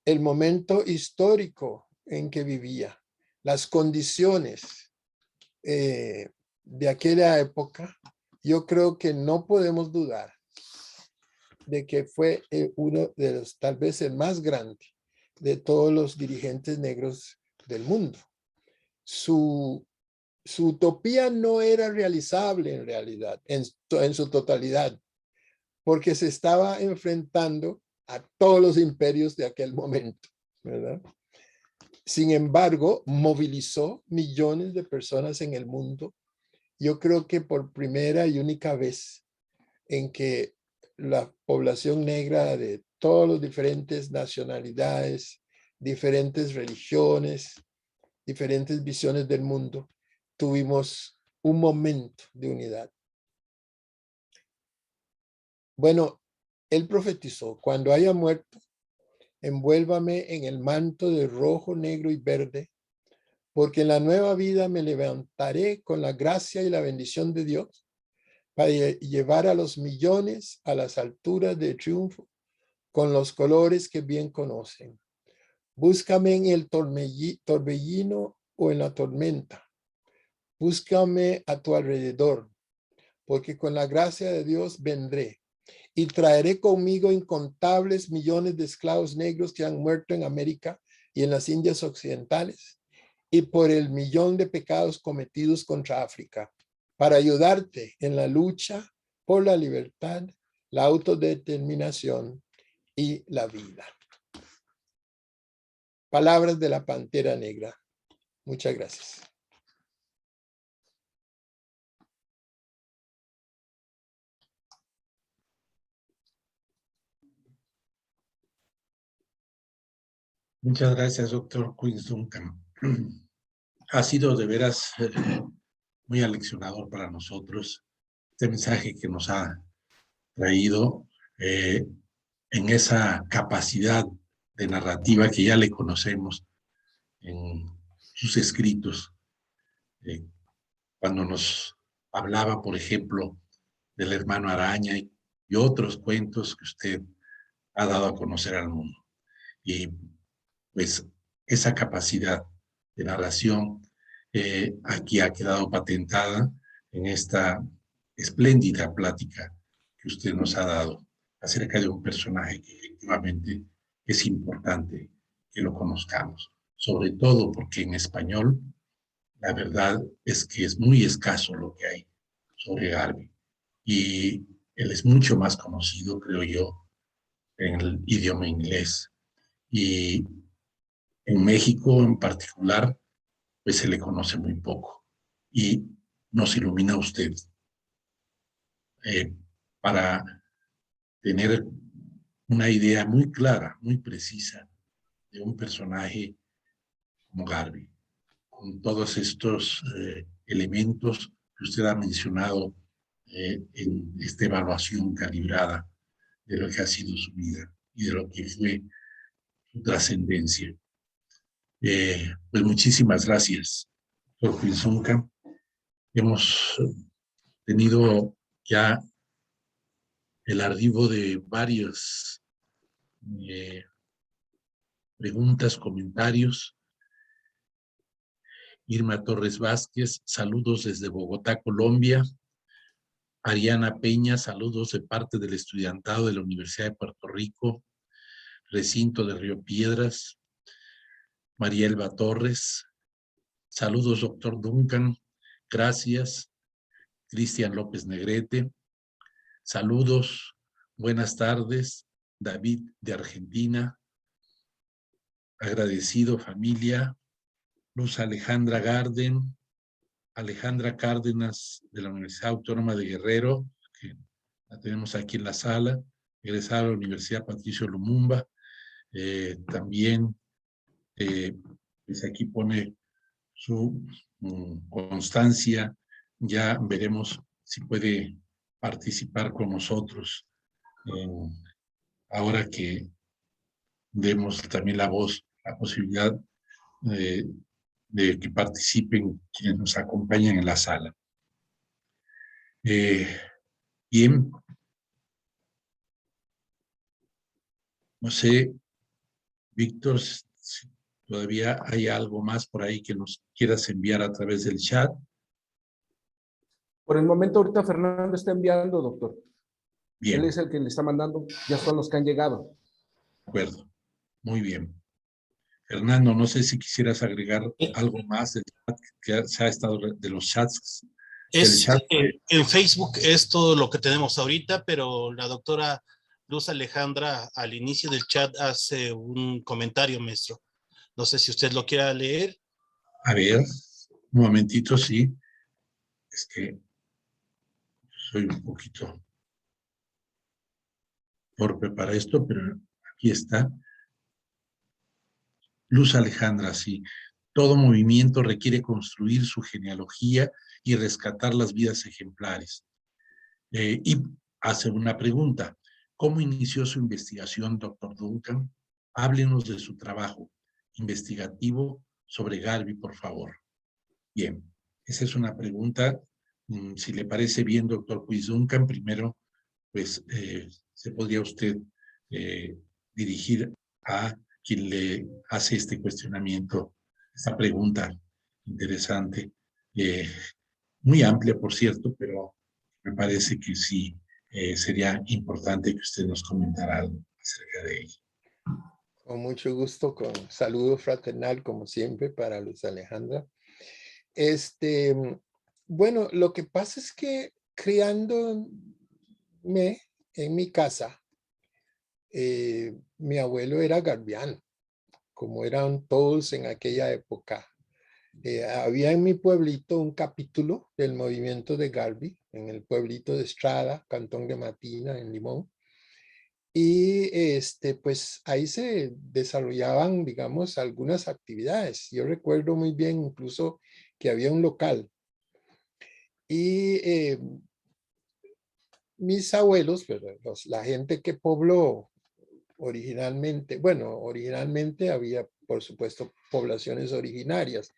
el momento histórico en que vivía, las condiciones de aquella época, yo creo que no podemos dudar de que fue uno de los, tal vez el más grande de todos los dirigentes negros del mundo. Su utopía no era realizable en realidad, en su totalidad, porque se estaba enfrentando a todos los imperios de aquel momento, ¿verdad? Sin embargo, movilizó millones de personas en el mundo. Yo creo que por primera y única vez en que la población negra de todas las diferentes nacionalidades, diferentes religiones, diferentes visiones del mundo, tuvimos un momento de unidad. Bueno, él profetizó: cuando haya muerto, envuélvame en el manto de rojo, negro y verde, porque en la nueva vida me levantaré con la gracia y la bendición de Dios para llevar a los millones a las alturas de triunfo con los colores que bien conocen. Búscame en el torbellino o en la tormenta. Búscame a tu alrededor, porque con la gracia de Dios vendré y traeré conmigo incontables millones de esclavos negros que han muerto en América y en las Indias Occidentales, y por el millón de pecados cometidos contra África, para ayudarte en la lucha por la libertad, la autodeterminación y la vida. Palabras de la Pantera Negra. Muchas gracias. Muchas gracias, doctor Quince Duncan. Ha sido de veras muy aleccionador para nosotros este mensaje que nos ha traído en esa capacidad de narrativa que ya le conocemos en sus escritos. Cuando nos hablaba, por ejemplo, del hermano Araña y otros cuentos que usted ha dado a conocer al mundo. Y pues esa capacidad de narración aquí ha quedado patentada en esta espléndida plática que usted nos ha dado acerca de un personaje que efectivamente es importante que lo conozcamos, sobre todo porque en español la verdad es que es muy escaso lo que hay sobre Garvey y él es mucho más conocido, creo yo, en el idioma inglés. Y en México en particular, pues se le conoce muy poco. Y nos ilumina usted para tener una idea muy clara, muy precisa de un personaje como Garvey, con todos estos elementos que usted ha mencionado en esta evaluación calibrada de lo que ha sido su vida y de lo que fue su trascendencia. Pues muchísimas gracias, doctor Quinzunca. Hemos tenido ya el arribo de varias preguntas, comentarios. Irma Torres Vázquez, saludos desde Bogotá, Colombia. Ariana Peña, saludos de parte del estudiantado de la Universidad de Puerto Rico, recinto de Río Piedras. María Elba Torres, saludos doctor Duncan, gracias. Cristian López Negrete, saludos, buenas tardes. David de Argentina, agradecido familia. Luz Alejandra Garden, Alejandra Cárdenas de la Universidad Autónoma de Guerrero, que la tenemos aquí en la sala, egresada a la Universidad Patricio Lumumba. También, pues aquí pone su constancia, ya veremos si puede participar con nosotros ahora que demos también la voz, la posibilidad de que participen quienes nos acompañan en la sala. Bien, no sé, Víctor, si todavía hay algo más por ahí que nos quieras enviar a través del chat. Por el momento, ahorita Fernando está enviando, doctor. Bien. Él es el que le está mandando, ya son los que han llegado. De acuerdo, muy bien. Fernando, no sé si quisieras agregar algo más del chat que se ha estado de los chats. En Facebook es todo lo que tenemos ahorita, pero la doctora Luz Alejandra al inicio del chat hace un comentario, maestro. No sé si usted lo quiera leer. A ver, un momentito, sí. Es que soy un poquito torpe para esto, pero aquí está. Luz Alejandra, sí. Todo movimiento requiere construir su genealogía y rescatar las vidas ejemplares. Y hace una pregunta. ¿Cómo inició su investigación, doctor Duncan? Háblenos de su trabajo investigativo sobre Garvey, por favor. Bien, esa es una pregunta. Si le parece bien, doctor Puig Duncan, primero, pues, se podría usted dirigir a quien le hace este cuestionamiento, esta pregunta interesante, muy amplia, por cierto, pero me parece que sí sería importante que usted nos comentara algo acerca de ella. Con mucho gusto, con saludo fraternal, como siempre, para Luz Alejandra. Bueno, lo que pasa es que criándome en mi casa, mi abuelo era garviano, como eran todos en aquella época. Había en mi pueblito un capítulo del movimiento de Garvey, en el pueblito de Estrada, Cantón de Matina, en Limón. Y pues ahí se desarrollaban, digamos, algunas actividades. Yo recuerdo muy bien incluso que había un local. Y mis abuelos, la gente que pobló originalmente, bueno, originalmente había, por supuesto, poblaciones originarias,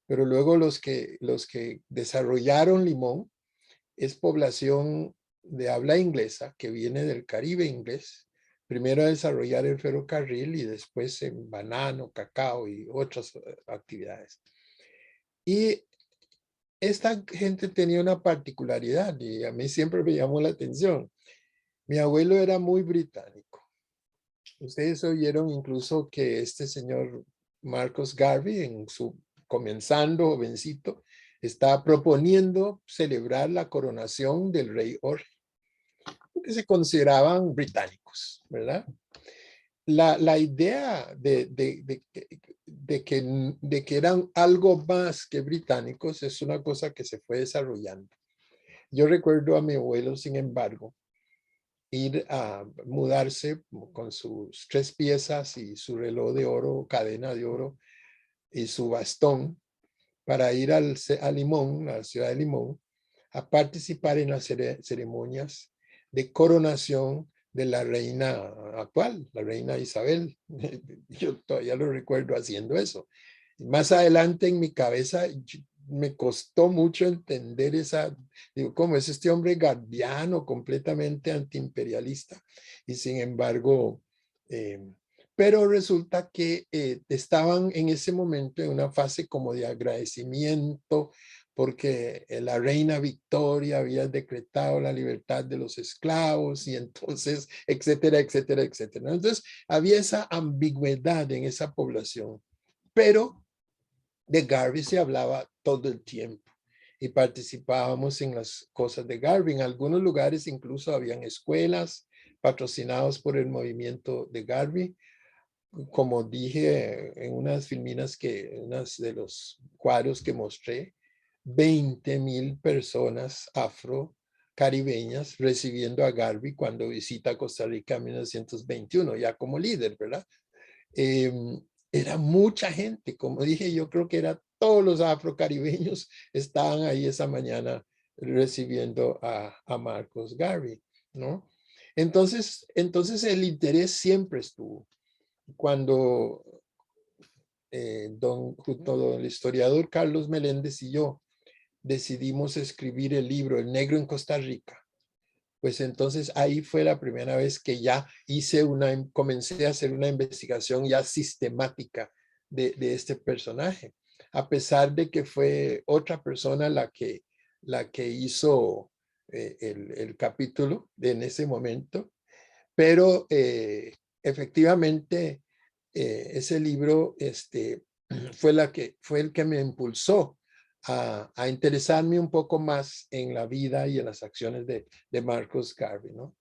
pero luego los que desarrollaron Limón es población de habla inglesa que viene del Caribe inglés, primero a desarrollar el ferrocarril y después en banano, cacao y otras actividades. Y esta gente tenía una particularidad y a mí siempre me llamó la atención. Mi abuelo era muy británico. Ustedes oyeron incluso que este señor Marcus Garvey, en su comenzando jovencito, está proponiendo celebrar la coronación del rey Jorge, porque se consideraban británicos, ¿verdad? La idea de que eran algo más que británicos es una cosa que se fue desarrollando. Yo recuerdo a mi abuelo, sin embargo, ir a mudarse con sus 3 piezas y su reloj de oro, cadena de oro y su bastón para ir a Limón, a la ciudad de Limón, a participar en las ceremonias de coronación de la reina actual, la reina Isabel. Yo todavía lo recuerdo haciendo eso. Más adelante en mi cabeza me costó mucho entender digo, ¿cómo es este hombre garviano, completamente antiimperialista? Y sin embargo, pero resulta que estaban en ese momento en una fase como de agradecimiento porque la reina Victoria había decretado la libertad de los esclavos y entonces, etcétera, etcétera, etcétera. Entonces, había esa ambigüedad en esa población, pero de Garvey se hablaba todo el tiempo y participábamos en las cosas de Garvey. En algunos lugares incluso habían escuelas patrocinadas por el movimiento de Garvey. Como dije en unas filminas unas de los cuadros que mostré, 20,000 personas afro-caribeñas recibiendo a Garvey cuando visita Costa Rica en 1921, ya como líder, ¿verdad? Era mucha gente, como dije, yo creo que era todos los afrocaribeños estaban ahí esa mañana recibiendo a Marcus Garvey, ¿no? Entonces el interés siempre estuvo. Cuando junto al historiador Carlos Meléndez y yo decidimos escribir el libro El Negro en Costa Rica, pues entonces ahí fue la primera vez que ya comencé a hacer una investigación ya sistemática de este personaje, a pesar de que fue otra persona la que hizo el capítulo en ese momento, pero efectivamente ese libro fue el que me impulsó a interesarme un poco más en la vida y en las acciones de Marcus Garvey, ¿no?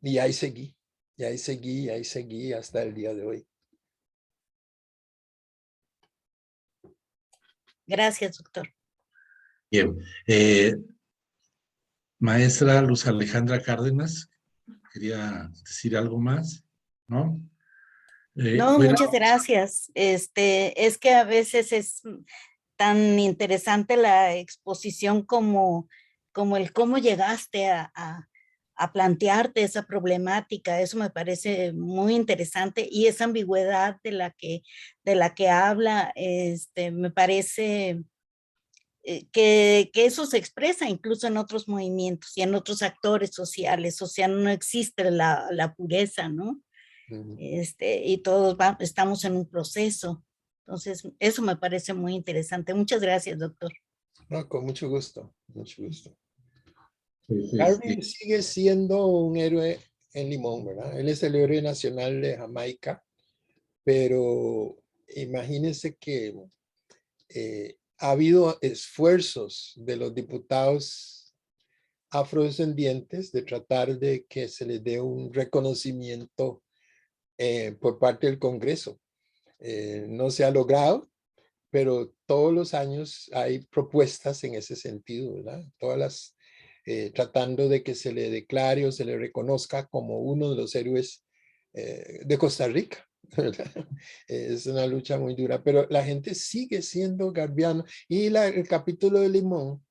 Y ahí seguí hasta el día de hoy. Gracias, doctor. Bien. Maestra Luz Alejandra Cárdenas, ¿quería decir algo más? ¿No? No, Bueno, muchas gracias. Es que a veces es tan interesante la exposición como el cómo llegaste a plantearte esa problemática. Eso me parece muy interesante y esa ambigüedad de la que habla, me parece que eso se expresa incluso en otros movimientos y en otros actores sociales. O sea, no existe la pureza, ¿no? Ujú. Y todos estamos en un proceso. Entonces, eso me parece muy interesante. Muchas gracias, doctor. No, con mucho gusto, mucho gusto. pues, Garvey sigue siendo un héroe en Limón, ¿verdad? Él es el héroe nacional de Jamaica, pero imagínense que ha habido esfuerzos de los diputados afrodescendientes de tratar de que se les dé un reconocimiento por parte del Congreso. No se ha logrado, pero todos los años hay propuestas en ese sentido, ¿verdad? Todas las, tratando de que se le declare o se le reconozca como uno de los héroes de Costa Rica, ¿verdad? Es una lucha muy dura, pero la gente sigue siendo garviana y el capítulo de Limón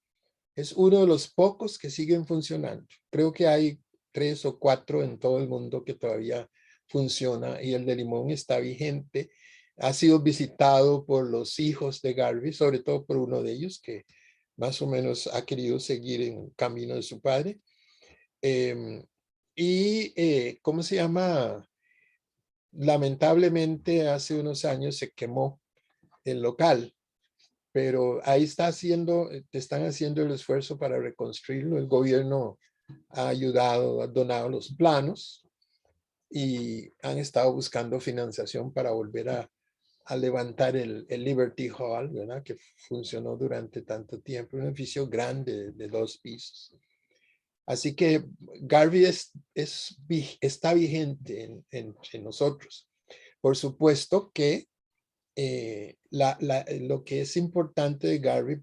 es uno de los pocos que siguen funcionando. Creo que hay 3 o 4 en todo el mundo que todavía funciona y el de Limón está vigente. Ha sido visitado por los hijos de Garvey, sobre todo por uno de ellos que más o menos ha querido seguir en camino de su padre. ¿Cómo se llama? Lamentablemente hace unos años se quemó el local, pero ahí están haciendo el esfuerzo para reconstruirlo. El gobierno ha ayudado, ha donado los planos y han estado buscando financiación para volver a levantar el Liberty Hall, ¿verdad? Que funcionó durante tanto tiempo, un edificio grande de 2 pisos. Así que Garvey está vigente en nosotros. Por supuesto que lo que es importante de Garvey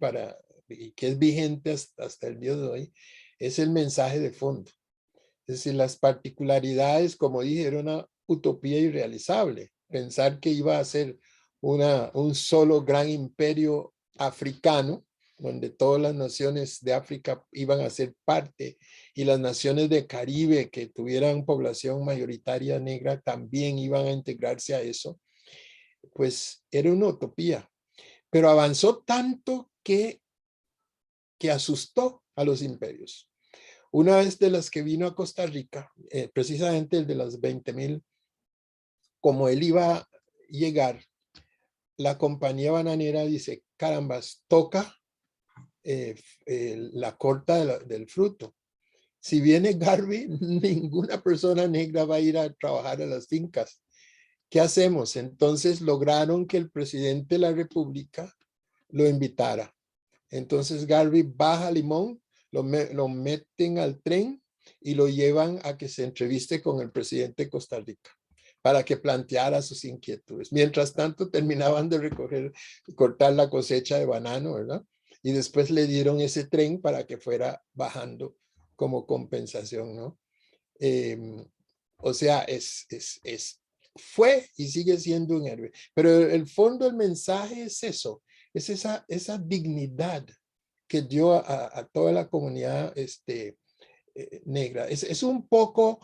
y que es vigente hasta el día de hoy es el mensaje de fondo. Es decir, las particularidades, como dije, era una utopía irrealizable. Pensar que iba a ser un solo gran imperio africano, donde todas las naciones de África iban a ser parte y las naciones de Caribe que tuvieran población mayoritaria negra también iban a integrarse a eso, pues era una utopía. Pero avanzó tanto que asustó a los imperios. Una vez de las que vino a Costa Rica, precisamente el de las 20,000, como él iba a llegar, la compañía bananera dice, carambas, toca la corta del fruto. Si viene Garvey, ninguna persona negra va a ir a trabajar a las fincas. ¿Qué hacemos? Entonces lograron que el presidente de la República lo invitara. Entonces Garvey baja a Limón, lo meten al tren y lo llevan a que se entreviste con el presidente de Costa Rica para que planteara sus inquietudes. Mientras tanto, terminaban de cortar la cosecha de banano, ¿verdad? Y después le dieron ese tren para que fuera bajando como compensación, ¿no? O sea, fue y sigue siendo un héroe. Pero el fondo del mensaje es eso, es esa dignidad que dio a toda la comunidad negra. Es un poco,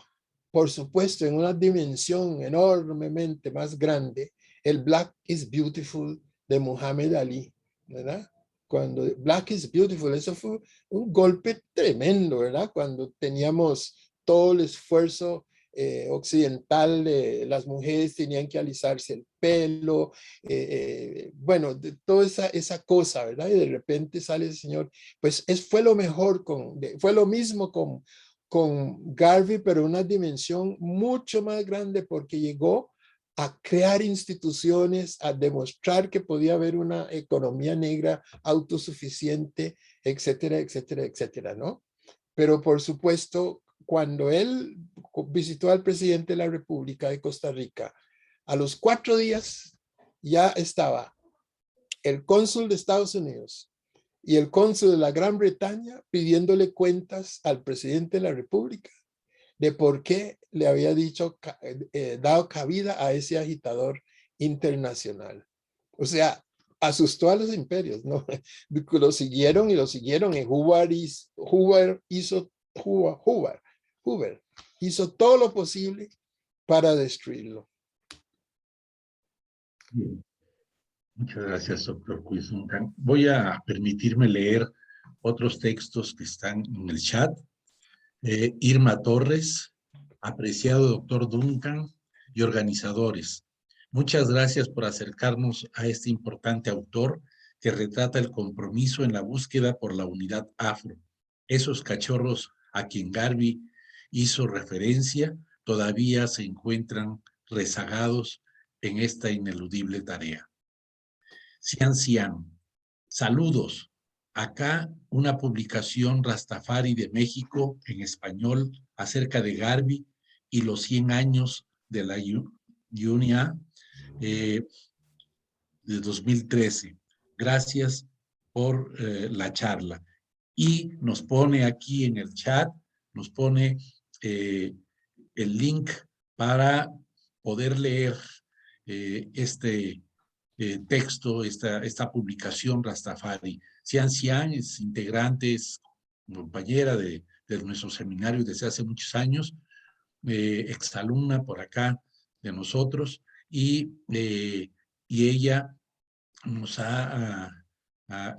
por supuesto, en una dimensión enormemente más grande, el Black is Beautiful de Muhammad Ali, ¿verdad? Cuando Black is Beautiful, eso fue un golpe tremendo, ¿verdad? Cuando teníamos todo el esfuerzo occidental, las mujeres tenían que alisarse el pelo, bueno, de toda esa cosa, ¿verdad? Y de repente sale el señor, pues fue lo mejor, fue lo mismo con Garvey, pero una dimensión mucho más grande porque llegó a crear instituciones, a demostrar que podía haber una economía negra autosuficiente, etcétera, etcétera, etcétera, ¿no? Pero por supuesto, cuando él visitó al presidente de la República de Costa Rica, a los 4 días ya estaba el cónsul de Estados Unidos y el cónsul de la Gran Bretaña pidiéndole cuentas al presidente de la República de por qué le había dicho, dado cabida a ese agitador internacional. O sea, asustó a los imperios, ¿no? Lo siguieron y lo siguieron. Y Hoover hizo todo lo posible para destruirlo. Bien. Muchas gracias, doctor Quizuncan. Voy a permitirme leer otros textos que están en el chat. Irma Torres, apreciado doctor Duncan y organizadores. Muchas gracias por acercarnos a este importante autor que retrata el compromiso en la búsqueda por la unidad afro. Esos cachorros a quien Garvey hizo referencia todavía se encuentran rezagados en esta ineludible tarea. Cian, saludos. Acá una publicación Rastafari de México en español acerca de Garvey y los 100 años de la UNIA de 2013. Gracias por la charla. Y nos pone aquí en el chat, nos pone el link para poder leer este texto, esta publicación Rastafari. Cian es integrante, es compañera de nuestro seminario desde hace muchos años, exalumna por acá de nosotros, y ella nos ha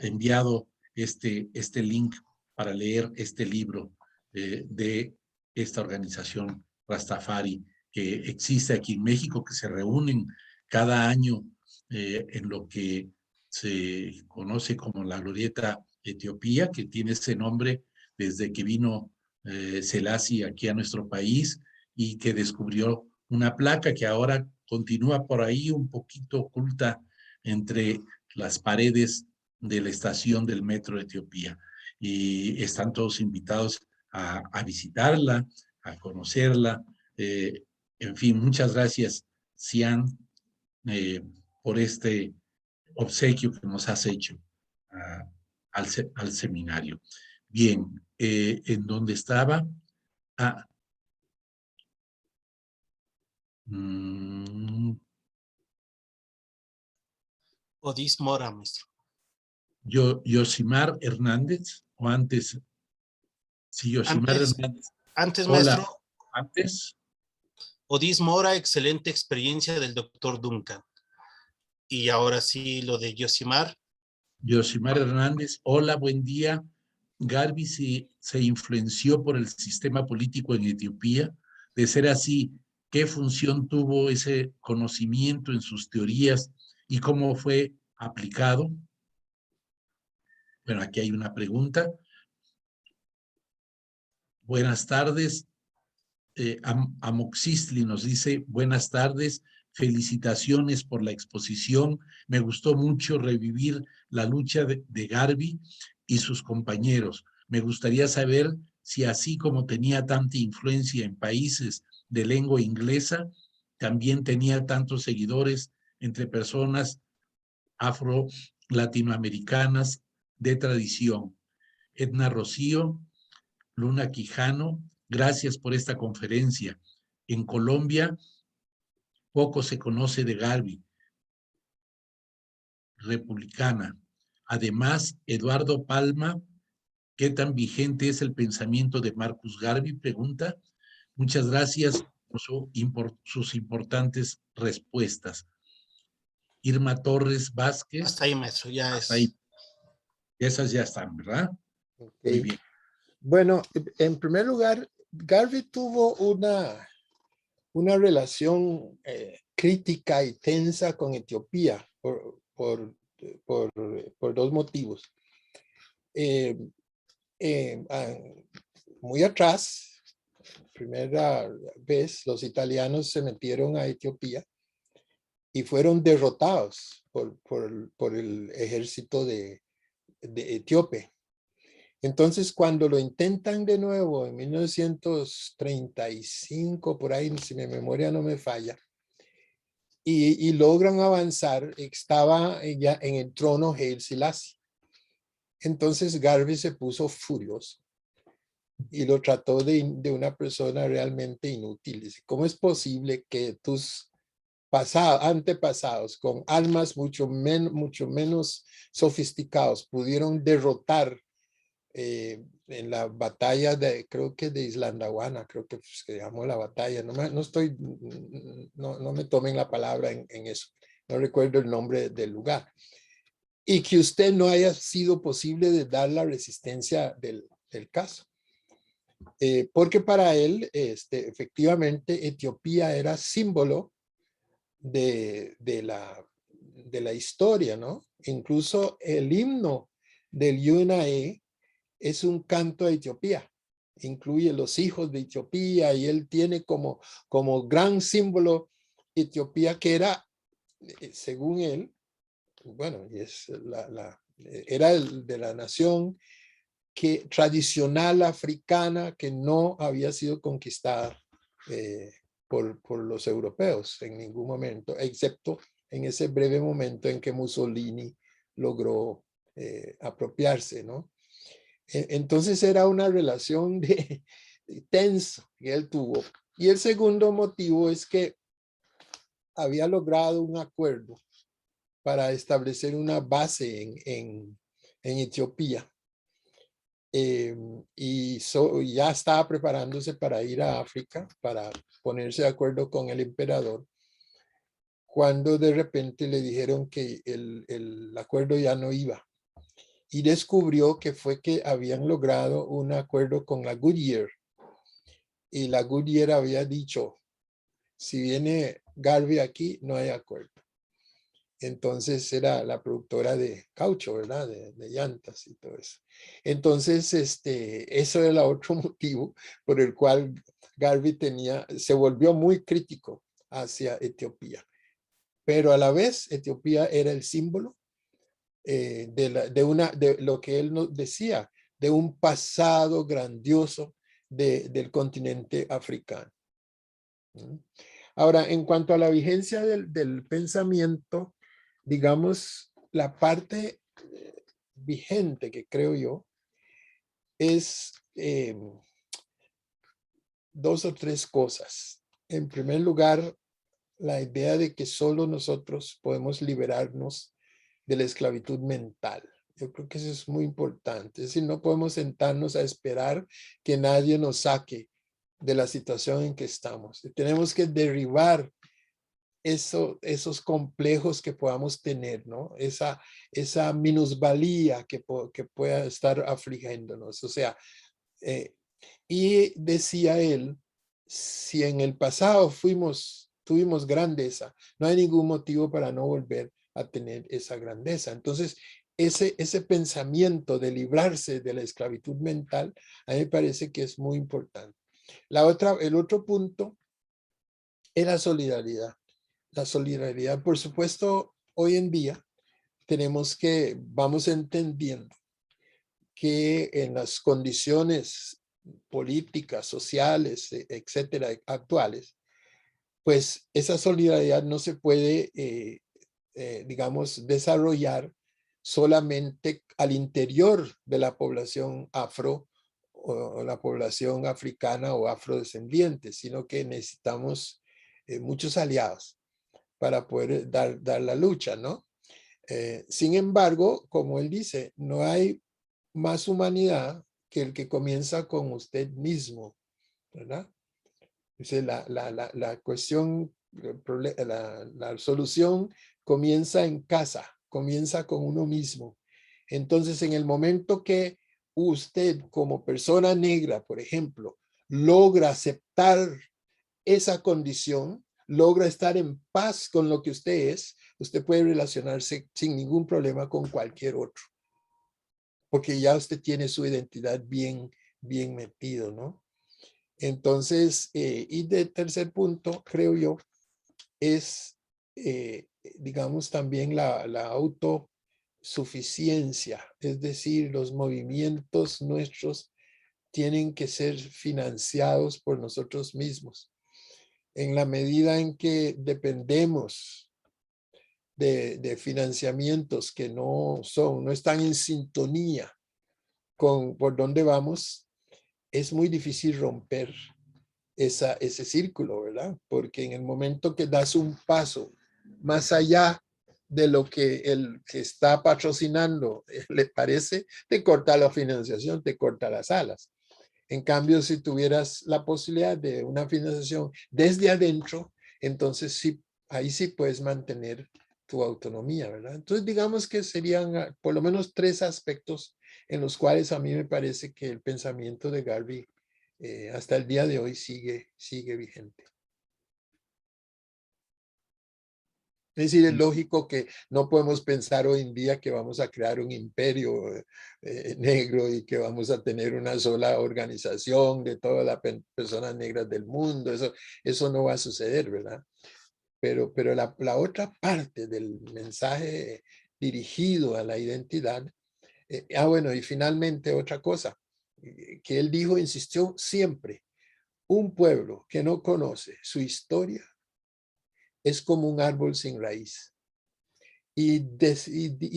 enviado este link para leer este libro de esta organización Rastafari que existe aquí en México, que se reúnen cada año en lo que se conoce como la Glorieta Etiopía, que tiene ese nombre desde que vino Selassie aquí a nuestro país y que descubrió una placa que ahora continúa por ahí un poquito oculta entre las paredes de la estación del metro de Etiopía. Y están todos invitados a visitarla, a conocerla. En fin, muchas gracias, Cian, por este obsequio que nos has hecho al seminario. Bien, ¿en dónde estaba? Odis Mora, maestro. Yosimar Hernández, o antes, sí, Yosimar Hernández. Antes, Hola, maestro. antes. Odis Mora, excelente experiencia del doctor Duncan. Y ahora sí, lo de Yosimar. Yosimar Hernández, hola, buen día. Garvey se influenció por el sistema político en Etiopía. De ser así, ¿qué función tuvo ese conocimiento en sus teorías y cómo fue aplicado? Bueno, aquí hay una pregunta. Buenas tardes. Amoxistli nos dice, buenas tardes, felicitaciones por la exposición. Me gustó mucho revivir la lucha de Garvey y sus compañeros. Me gustaría saber si así como tenía tanta influencia en países de lengua inglesa, también tenía tantos seguidores entre personas afro-latinoamericanas de tradición. Edna Rocío, Luna Quijano, gracias por esta conferencia. En Colombia, poco se conoce de Garvey, republicana. Además, Eduardo Palma, ¿qué tan vigente es el pensamiento de Marcus Garvey? Pregunta. Muchas gracias por sus importantes respuestas. Irma Torres Vázquez. Hasta ahí, maestro, ya hasta es. ahí. Esas ya están, ¿verdad? Okay. Muy bien. Bueno, en primer lugar, Garvey tuvo una relación crítica y tensa con Etiopía por dos motivos. Muy atrás, primera vez, los italianos se metieron a Etiopía y fueron derrotados por el ejército de etíope. Entonces, cuando lo intentan de nuevo en 1935, por ahí, si mi memoria no me falla, y logran avanzar, estaba ya en el trono Haile Selassie. Entonces Garvey se puso furioso y lo trató de una persona realmente inútil. Dice, ¿cómo es posible que tus antepasados con almas mucho menos sofisticados pudieron derrotar en la batalla de, creo que de Islandawana, creo que se llamó la batalla, no me tomen la palabra en eso, no recuerdo el nombre del lugar, y que usted no haya sido posible de dar la resistencia del caso. Porque para él, efectivamente, Etiopía era símbolo de la historia, ¿no? Incluso el himno del UNAE es un canto a Etiopía, incluye los hijos de Etiopía y él tiene como gran símbolo Etiopía, que era, según él, bueno, era de la nación tradicional africana que no había sido conquistada por los europeos en ningún momento, excepto en ese breve momento en que Mussolini logró apropiarse, ¿no? Entonces era una relación tensa que él tuvo. Y el segundo motivo es que había logrado un acuerdo para establecer una base en Etiopía. Y ya estaba preparándose para ir a África, para ponerse de acuerdo con el emperador, cuando de repente le dijeron que el acuerdo ya no iba. Y descubrió que fue que habían logrado un acuerdo con la Goodyear. Y la Goodyear había dicho, si viene Garvey aquí, no hay acuerdo. Entonces era la productora de caucho, ¿verdad? De llantas y todo eso. Entonces, eso era el otro motivo por el cual Garvey se volvió muy crítico hacia Etiopía. Pero a la vez, Etiopía era el símbolo de lo que él nos decía, de un pasado grandioso del continente africano. Ahora, en cuanto a la vigencia del pensamiento, digamos, la parte vigente que creo yo es dos o tres cosas. En primer lugar, la idea de que solo nosotros podemos liberarnos de la esclavitud mental. Yo creo que eso es muy importante. Es decir, no podemos sentarnos a esperar que nadie nos saque de la situación en que estamos. Tenemos que derribar esos complejos que podamos tener, ¿no? Esa minusvalía que pueda estar afligiéndonos. O sea, y decía él, si en el pasado tuvimos grandeza, no hay ningún motivo para no volver a tener esa grandeza. Entonces, ese pensamiento de librarse de la esclavitud mental, a mí me parece que es muy importante. El otro punto es la solidaridad. La solidaridad, por supuesto, hoy en día vamos entendiendo que en las condiciones políticas, sociales, etcétera, actuales, pues esa solidaridad no se puede, digamos, desarrollar solamente al interior de la población afro o la población africana o afrodescendiente, sino que necesitamos muchos aliados para poder dar la lucha, ¿no? Sin embargo, como él dice, no hay más humanidad que el que comienza con usted mismo, ¿verdad? Dice, la cuestión, la solución comienza en casa, comienza con uno mismo. Entonces, en el momento que usted como persona negra, por ejemplo, logra aceptar esa condición, logra estar en paz con lo que usted es, usted puede relacionarse sin ningún problema con cualquier otro. Porque ya usted tiene su identidad bien metido, ¿no? Entonces, y de tercer punto, creo yo, es, digamos, también la autosuficiencia. Es decir, los movimientos nuestros tienen que ser financiados por nosotros mismos. En la medida en que dependemos de financiamientos que no están en sintonía con por dónde vamos, es muy difícil romper ese círculo, ¿verdad? Porque en el momento que das un paso más allá de lo que el que está patrocinando le parece, te corta la financiación, te corta las alas. En cambio, si tuvieras la posibilidad de una financiación desde adentro, entonces sí, ahí sí puedes mantener tu autonomía, ¿verdad? Entonces, digamos que serían por lo menos 3 aspectos en los cuales a mí me parece que el pensamiento de Garvey hasta el día de hoy sigue vigente. Es decir, es lógico que no podemos pensar hoy en día que vamos a crear un imperio negro y que vamos a tener una sola organización de todas las personas negras del mundo. Eso no va a suceder, ¿verdad? Pero la otra parte del mensaje dirigido a la identidad. Bueno, y finalmente otra cosa que él dijo, insistió siempre, un pueblo que no conoce su historia es como un árbol sin raíz. Y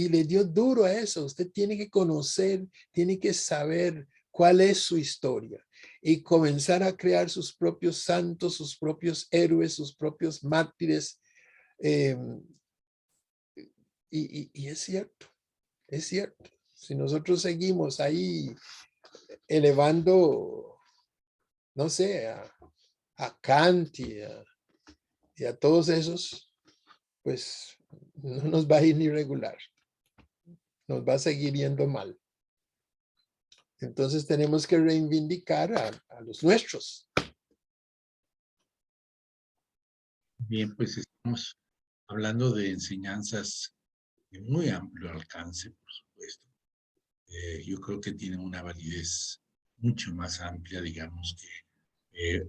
le dio duro a eso. Usted tiene que conocer, tiene que saber cuál es su historia y comenzar a crear sus propios santos, sus propios héroes, sus propios mártires. Y es cierto, es cierto. Si nosotros seguimos ahí elevando, no sé, a Kant y a todos esos, pues no nos va a ir ni regular. Nos va a seguir yendo mal. Entonces tenemos que reivindicar a los nuestros. Bien, pues estamos hablando de enseñanzas de muy amplio alcance, por supuesto. Yo creo que tienen una validez mucho más amplia, digamos, que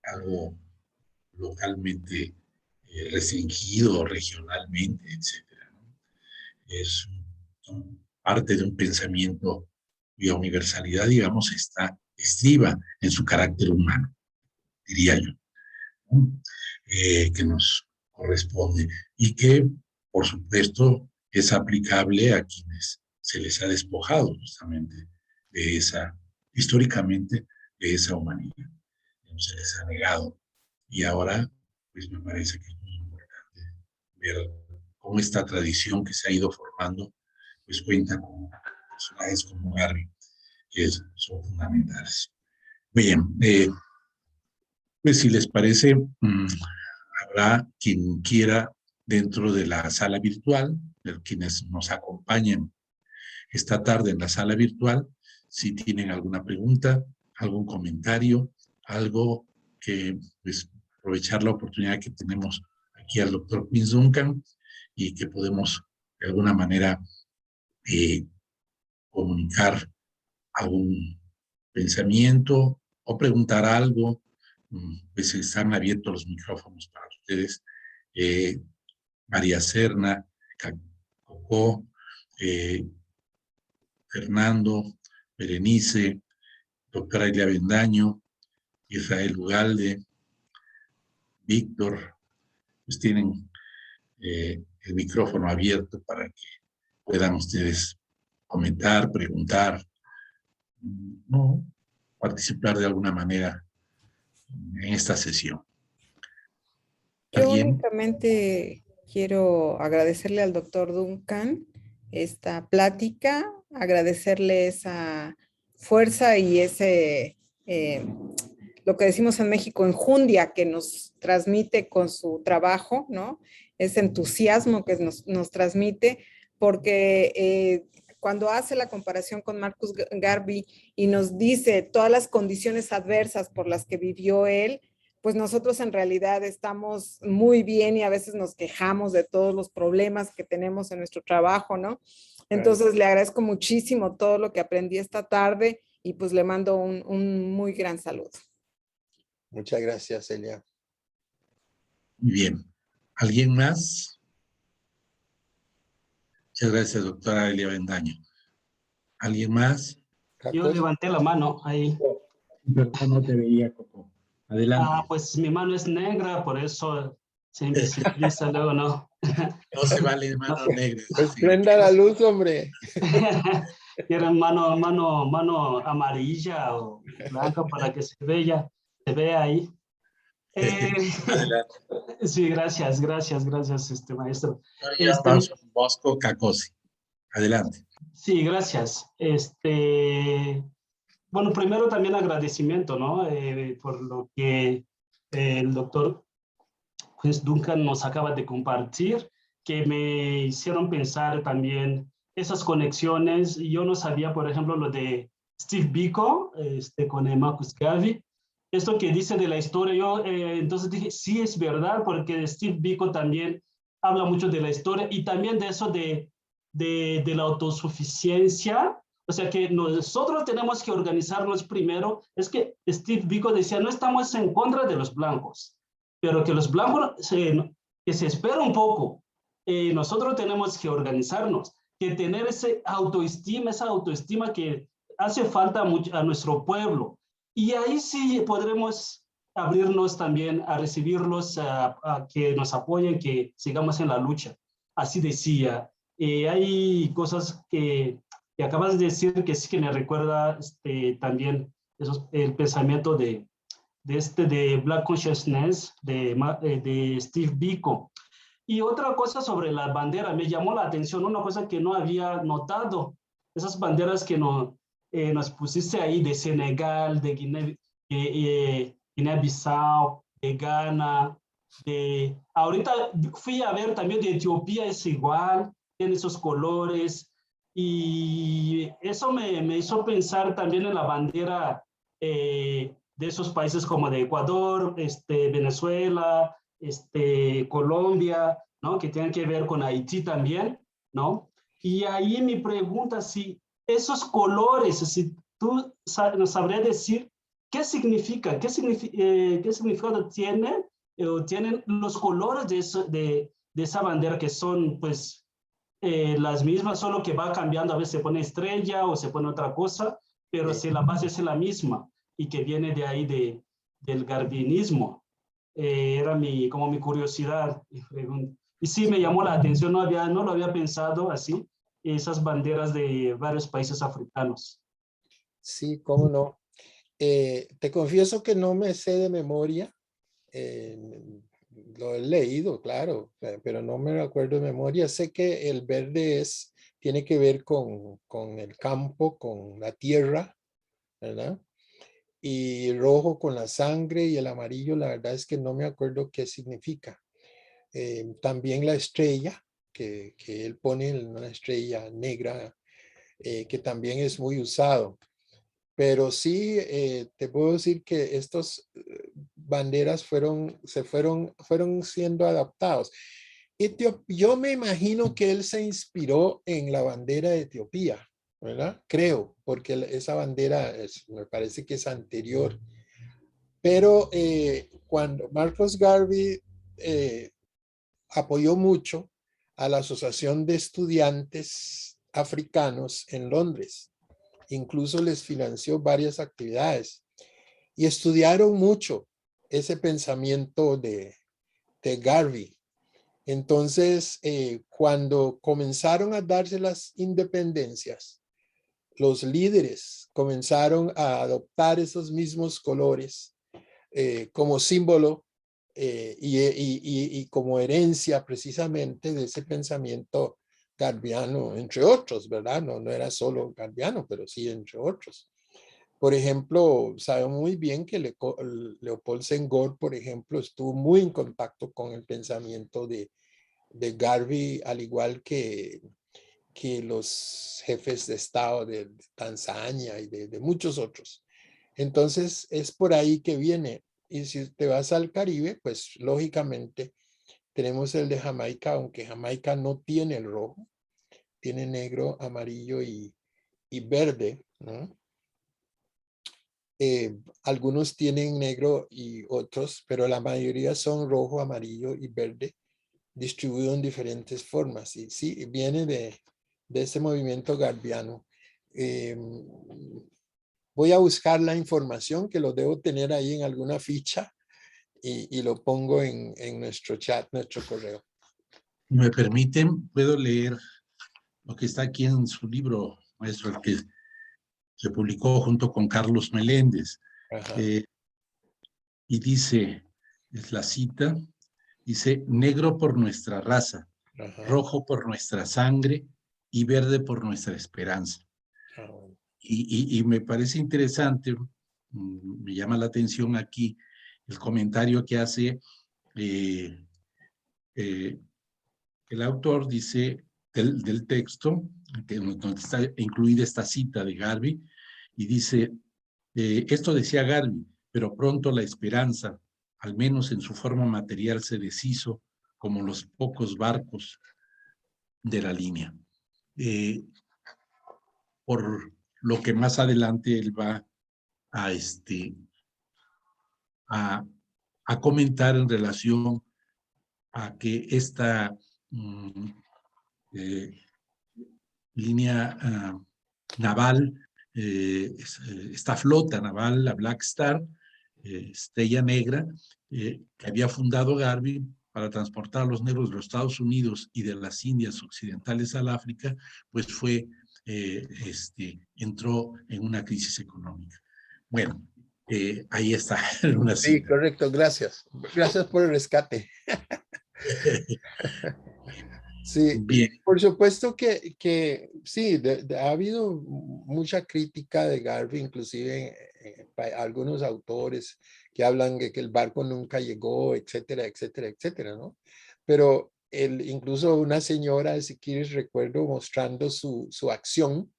algo localmente restringido, regionalmente, etcétera, ¿no? Son parte de un pensamiento cuya universalidad, digamos, estriba en su carácter humano, diría yo, ¿no? Que nos corresponde y que, por supuesto, es aplicable a quienes se les ha despojado justamente de históricamente, de esa humanidad. Se les ha negado. Y ahora, pues me parece que es muy importante ver cómo esta tradición que se ha ido formando, pues cuenta con personajes como Garvey, que son fundamentales. Bien, pues si les parece, habrá quien quiera dentro de la sala virtual, de quienes nos acompañen esta tarde en la sala virtual, si tienen alguna pregunta, algún comentario, algo que, pues, aprovechar la oportunidad que tenemos aquí al doctor Quince Duncan y que podemos de alguna manera comunicar algún pensamiento o preguntar algo, pues están abiertos los micrófonos para ustedes. María Serna, Cocó, Fernando, Berenice, doctora Ilia Bendaño, Israel Ugalde, Víctor, pues tienen el micrófono abierto para que puedan ustedes comentar, preguntar, no, participar de alguna manera en esta sesión. Yo únicamente quiero agradecerle al doctor Duncan esta plática, agradecerle esa fuerza y ese, lo que decimos en México, enjundia que nos transmite con su trabajo, ¿no? Ese entusiasmo que nos transmite, porque cuando hace la comparación con Marcus Garvey y nos dice todas las condiciones adversas por las que vivió él, pues nosotros en realidad estamos muy bien y a veces nos quejamos de todos los problemas que tenemos en nuestro trabajo, ¿no? Entonces le agradezco muchísimo todo lo que aprendí esta tarde y pues le mando un muy gran saludo. Muchas gracias, Elia. Muy bien. ¿Alguien más? Muchas gracias, doctora Elia Bendaño. ¿Alguien más? Yo levanté la mano ahí. Perdón, no te veía, Coco. Adelante. Pues mi mano es negra, por eso se invisibiliza luego, ¿no? No se vale mano negra. Pues prenda la luz, hombre. quieren mano amarilla o blanca para que se vea ahí. Adelante. Sí, gracias, maestro. Johnson Bosco Cacosi. Adelante. Sí, gracias. Bueno, primero también agradecimiento, ¿no? Por lo que el doctor Juez Duncan nos acaba de compartir, que me hicieron pensar también esas conexiones. Yo no sabía, por ejemplo, lo de Steve Biko, con Marcus Garvey. Esto que dice de la historia, yo entonces dije, sí es verdad, porque Steve Biko también habla mucho de la historia y también de eso de la autosuficiencia. O sea que nosotros tenemos que organizarnos primero. Es que Steve Biko decía, no estamos en contra de los blancos, pero que los blancos, que se espera un poco. Nosotros tenemos que organizarnos, que tener esa autoestima que hace falta mucho a nuestro pueblo. Y ahí sí podremos abrirnos también a recibirlos, a que nos apoyen, que sigamos en la lucha. Así decía. Hay cosas que acabas de decir que sí que me recuerda también el pensamiento de Black Consciousness de Steve Biko. Y otra cosa sobre la bandera, me llamó la atención, una cosa que no había notado, esas banderas que nos pusiste ahí de Senegal, de Guinea-Bissau, de Ghana, ahorita fui a ver también de Etiopía, es igual, tiene esos colores, y eso me hizo pensar también en la bandera de esos países como de Ecuador, Venezuela, Colombia, ¿no? Que tienen que ver con Haití también, ¿no? Y ahí mi pregunta, si esos colores, si tú nos sabrías decir qué significa, qué significado tienen los colores de esa bandera, que son pues las mismas, solo que va cambiando, a veces se pone estrella o se pone otra cosa, pero si la base es la misma y que viene de ahí del garbinismo. Era como mi curiosidad. Y sí, me llamó la atención, no lo había pensado así, esas banderas de varios países africanos. Sí, cómo no. Te confieso que no me sé de memoria. Lo he leído, claro, pero no me acuerdo de memoria. Sé que el verde tiene que ver con el campo, con la tierra, ¿verdad? Y rojo con la sangre, y el amarillo, la verdad es que no me acuerdo qué significa. También la estrella, que él pone una estrella negra, que también es muy usado. Pero sí, te puedo decir que estos banderas fueron siendo adaptados. Yo me imagino que él se inspiró en la bandera de Etiopía, ¿verdad? Creo, porque esa bandera me parece que es anterior. Pero cuando Marcus Garvey apoyó mucho a la Asociación de Estudiantes Africanos en Londres, incluso les financió varias actividades y estudiaron mucho ese pensamiento de Garvey. Entonces, cuando comenzaron a darse las independencias, los líderes comenzaron a adoptar esos mismos colores como símbolo y como herencia precisamente de ese pensamiento garviano, entre otros, ¿verdad? No era solo garviano, pero sí entre otros. Por ejemplo, sabemos muy bien que Leopold Senghor, por ejemplo, estuvo muy en contacto con el pensamiento de Garvey, al igual que los jefes de Estado de Tanzania y de muchos otros. Entonces, es por ahí que viene. Y si te vas al Caribe, pues lógicamente tenemos el de Jamaica, aunque Jamaica no tiene el rojo, tiene negro, amarillo y verde, ¿no? Algunos tienen negro y otros, pero la mayoría son rojo, amarillo y verde, distribuido en diferentes formas. Y sí, viene de ese movimiento garviano. Voy a buscar la información, que lo debo tener ahí en alguna ficha, y lo pongo en nuestro chat, nuestro correo. ¿Me permiten? Puedo leer lo que está aquí en su libro, maestro, el que se publicó junto con Carlos Meléndez. Ajá. Y dice, es la cita, dice, negro por nuestra raza, Ajá. rojo por nuestra sangre y verde por nuestra esperanza. Ah, bueno. Y me parece interesante, me llama la atención aquí el comentario que hace el autor, dice, del texto, donde está incluida esta cita de Garvey, y dice, esto decía Garvey, pero pronto la esperanza, al menos en su forma material, se deshizo como los pocos barcos de la línea. Por lo que más adelante él va a, a comentar en relación a que esta línea naval, esta flota naval, la Black Star, Estrella Negra, que había fundado Garvey para transportar a los negros de los Estados Unidos y de las Indias occidentales al África, pues fue, entró en una crisis económica. Bueno, ahí está una Sí, cita. correcto, gracias. Gracias por el rescate. Sí, Bien. por supuesto que sí, ha habido mucha crítica de Garvey, inclusive algunos autores que hablan de que el barco nunca llegó, etcétera, etcétera, etcétera, ¿no? Pero incluso una señora, si quieres, recuerdo mostrando su acción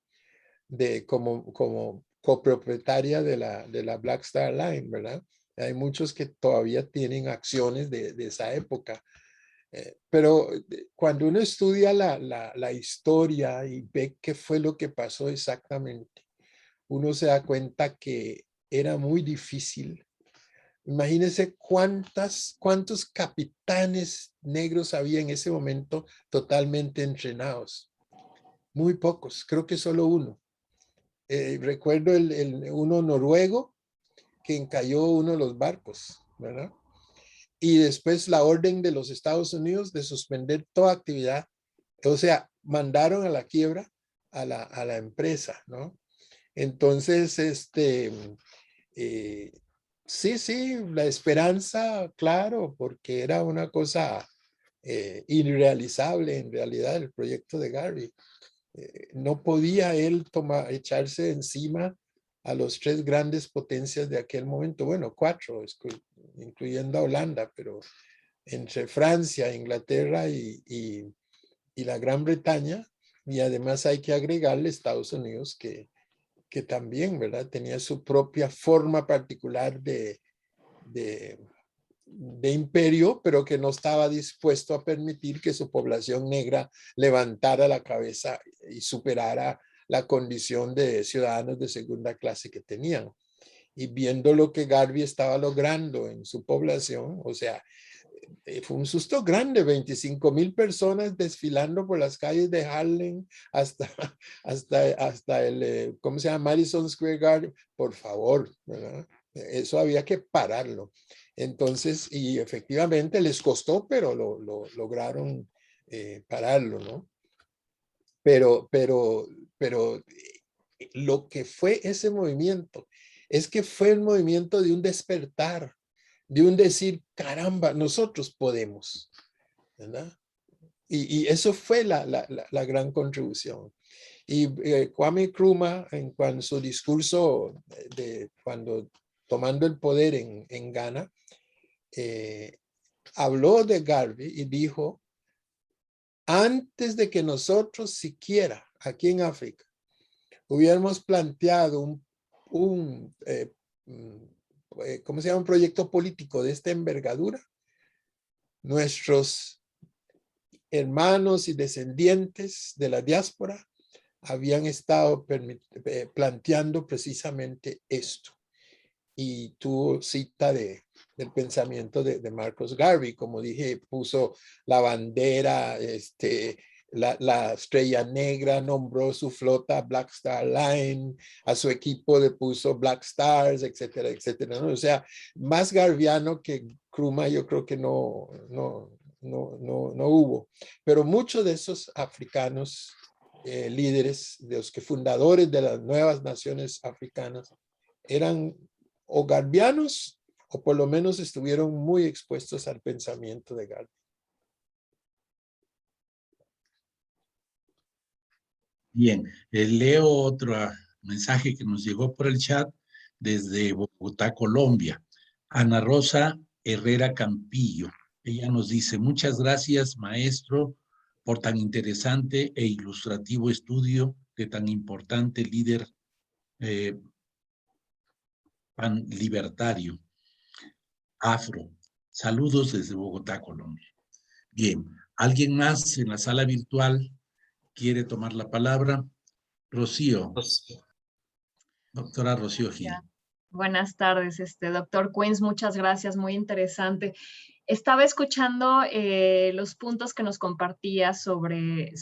de como copropietaria de la Black Star Line, ¿verdad? Hay muchos que todavía tienen acciones de esa época. Pero cuando uno estudia la historia y ve qué fue lo que pasó exactamente, uno se da cuenta que era muy difícil. Imagínense cuántos capitanes negros había en ese momento totalmente entrenados. Muy pocos, creo que solo uno. Recuerdo uno noruego que encalló uno de los barcos, ¿verdad? Y después la orden de los Estados Unidos de suspender toda actividad. O sea, mandaron a la quiebra a la empresa, ¿no? Entonces, sí, la esperanza, claro, porque era una cosa irrealizable en realidad el proyecto de Garvey. No podía él echarse encima a los tres grandes potencias de aquel momento, bueno, cuatro, incluyendo a Holanda, pero entre Francia, Inglaterra y la Gran Bretaña, y además hay que agregarle Estados Unidos, que también, ¿verdad? Tenía su propia forma particular de imperio, pero que no estaba dispuesto a permitir que su población negra levantara la cabeza y superara la condición de ciudadanos de segunda clase que tenían. Y viendo lo que Garvey estaba logrando en su población, o sea, fue un susto grande, 25,000 personas desfilando por las calles de Harlem hasta el, ¿cómo se llama? Madison Square Garden, por favor, ¿verdad? Eso había que pararlo. Entonces, y efectivamente les costó, pero lo lograron pararlo, ¿no? Pero lo que fue ese movimiento es que fue el movimiento de un despertar, de un decir, caramba, nosotros podemos, ¿verdad? Y eso fue la gran contribución. Y Kwame Nkrumah, en su discurso cuando tomando el poder en Ghana, habló de Garvey y dijo, antes de que nosotros siquiera aquí en África hubiéramos planteado ¿cómo se llama? Un proyecto político de esta envergadura, nuestros hermanos y descendientes de la diáspora habían estado planteando precisamente esto. Y tuvo cita del pensamiento de Marcus Garvey, como dije, puso la bandera, la Estrella Negra, nombró su flota Black Star Line, a su equipo le puso Black Stars, etcétera, etcétera, ¿no? O sea, más garviano que Nkrumah yo creo que no hubo. Pero muchos de esos africanos líderes, de los que fundadores de las nuevas naciones africanas, eran o garbianos o por lo menos estuvieron muy expuestos al pensamiento de Garvey. Bien, leo otro mensaje que nos llegó por el chat desde Bogotá, Colombia. Ana Rosa Herrera Campillo. Ella nos dice, muchas gracias, maestro, por tan interesante e ilustrativo estudio de tan importante líder pan libertario afro. Saludos desde Bogotá, Colombia. Bien, ¿alguien más en la sala virtual quiere tomar la palabra? Rocío. Doctora Rocío Gil. Buenas tardes, doctor Queens, muchas gracias, muy interesante. Estaba escuchando los puntos que nos compartía sobre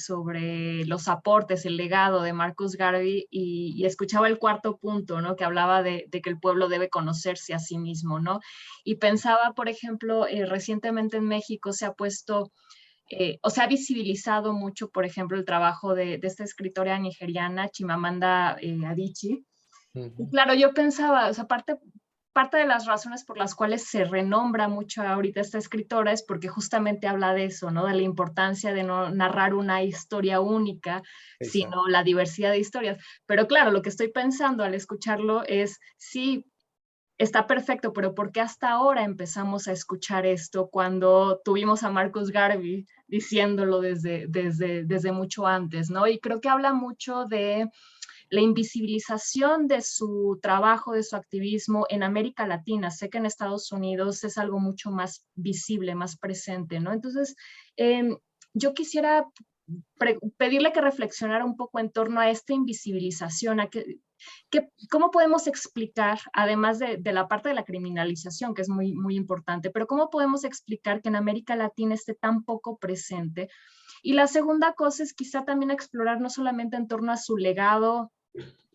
los aportes, el legado de Marcus Garvey y escuchaba el cuarto punto, ¿no? Que hablaba de que el pueblo debe conocerse a sí mismo, ¿no? Y pensaba, por ejemplo, recientemente en México se ha puesto... o se ha visibilizado mucho, por ejemplo, el trabajo de esta escritora nigeriana, Chimamanda Adichie. Y claro, yo pensaba, o sea, parte de las razones por las cuales se renombra mucho ahorita esta escritora es porque justamente habla de eso, ¿no? De la importancia de no narrar una historia única, sino la diversidad de historias. Pero claro, lo que estoy pensando al escucharlo es, sí, está perfecto, pero ¿por qué hasta ahora empezamos a escuchar esto cuando tuvimos a Marcus Garvey diciéndolo desde mucho antes, ¿no? Y creo que habla mucho de la invisibilización de su trabajo, de su activismo en América Latina. Sé que en Estados Unidos es algo mucho más visible, más presente, ¿no? Entonces, yo quisiera pedirle que reflexionara un poco en torno a esta invisibilización, a ¿cómo podemos explicar, además de la parte de la criminalización, que es muy, muy importante, pero cómo podemos explicar que en América Latina esté tan poco presente? Y la segunda cosa es quizá también explorar no solamente en torno a su legado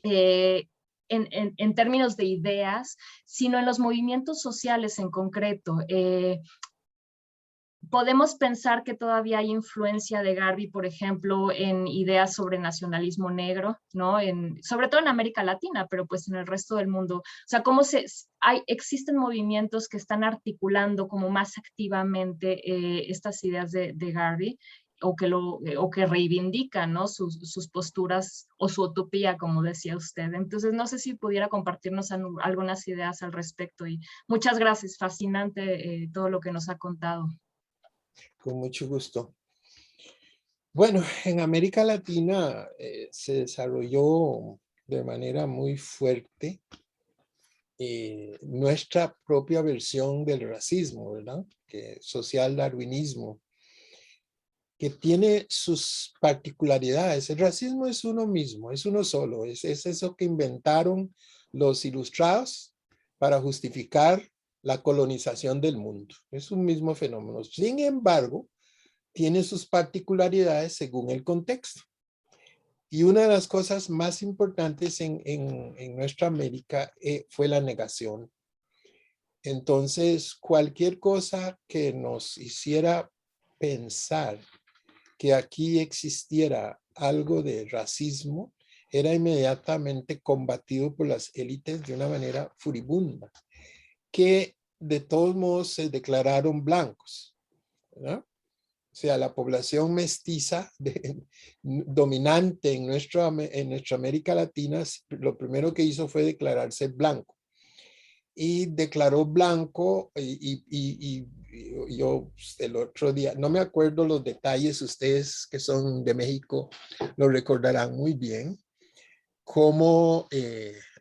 en términos de ideas, sino en los movimientos sociales en concreto. Podemos pensar que todavía hay influencia de Garvey, por ejemplo, en ideas sobre nacionalismo negro, ¿no? Sobre todo en América Latina, pero pues en el resto del mundo. O sea, existen movimientos que están articulando como más activamente estas ideas de Garvey o que reivindican, ¿no? Sus posturas o su utopía, como decía usted. Entonces, no sé si pudiera compartirnos algunas ideas al respecto. Y muchas gracias, fascinante todo lo que nos ha contado. Con mucho gusto. Bueno, en América Latina se desarrolló de manera muy fuerte nuestra propia versión del racismo, ¿verdad? Social darwinismo, que tiene sus particularidades. El racismo es uno mismo, es uno solo, es eso que inventaron los ilustrados para justificar la colonización del mundo. Es un mismo fenómeno. Sin embargo, tiene sus particularidades según el contexto. Y una de las cosas más importantes en nuestra América fue la negación. Entonces, cualquier cosa que nos hiciera pensar que aquí existiera algo de racismo era inmediatamente combatido por las élites de una manera furibunda, que de todos modos se declararon blancos, ¿verdad? O sea, la población mestiza dominante en nuestra América Latina, lo primero que hizo fue declararse blanco. Y declaró blanco y yo el otro día, no me acuerdo los detalles, ustedes que son de México lo recordarán muy bien, como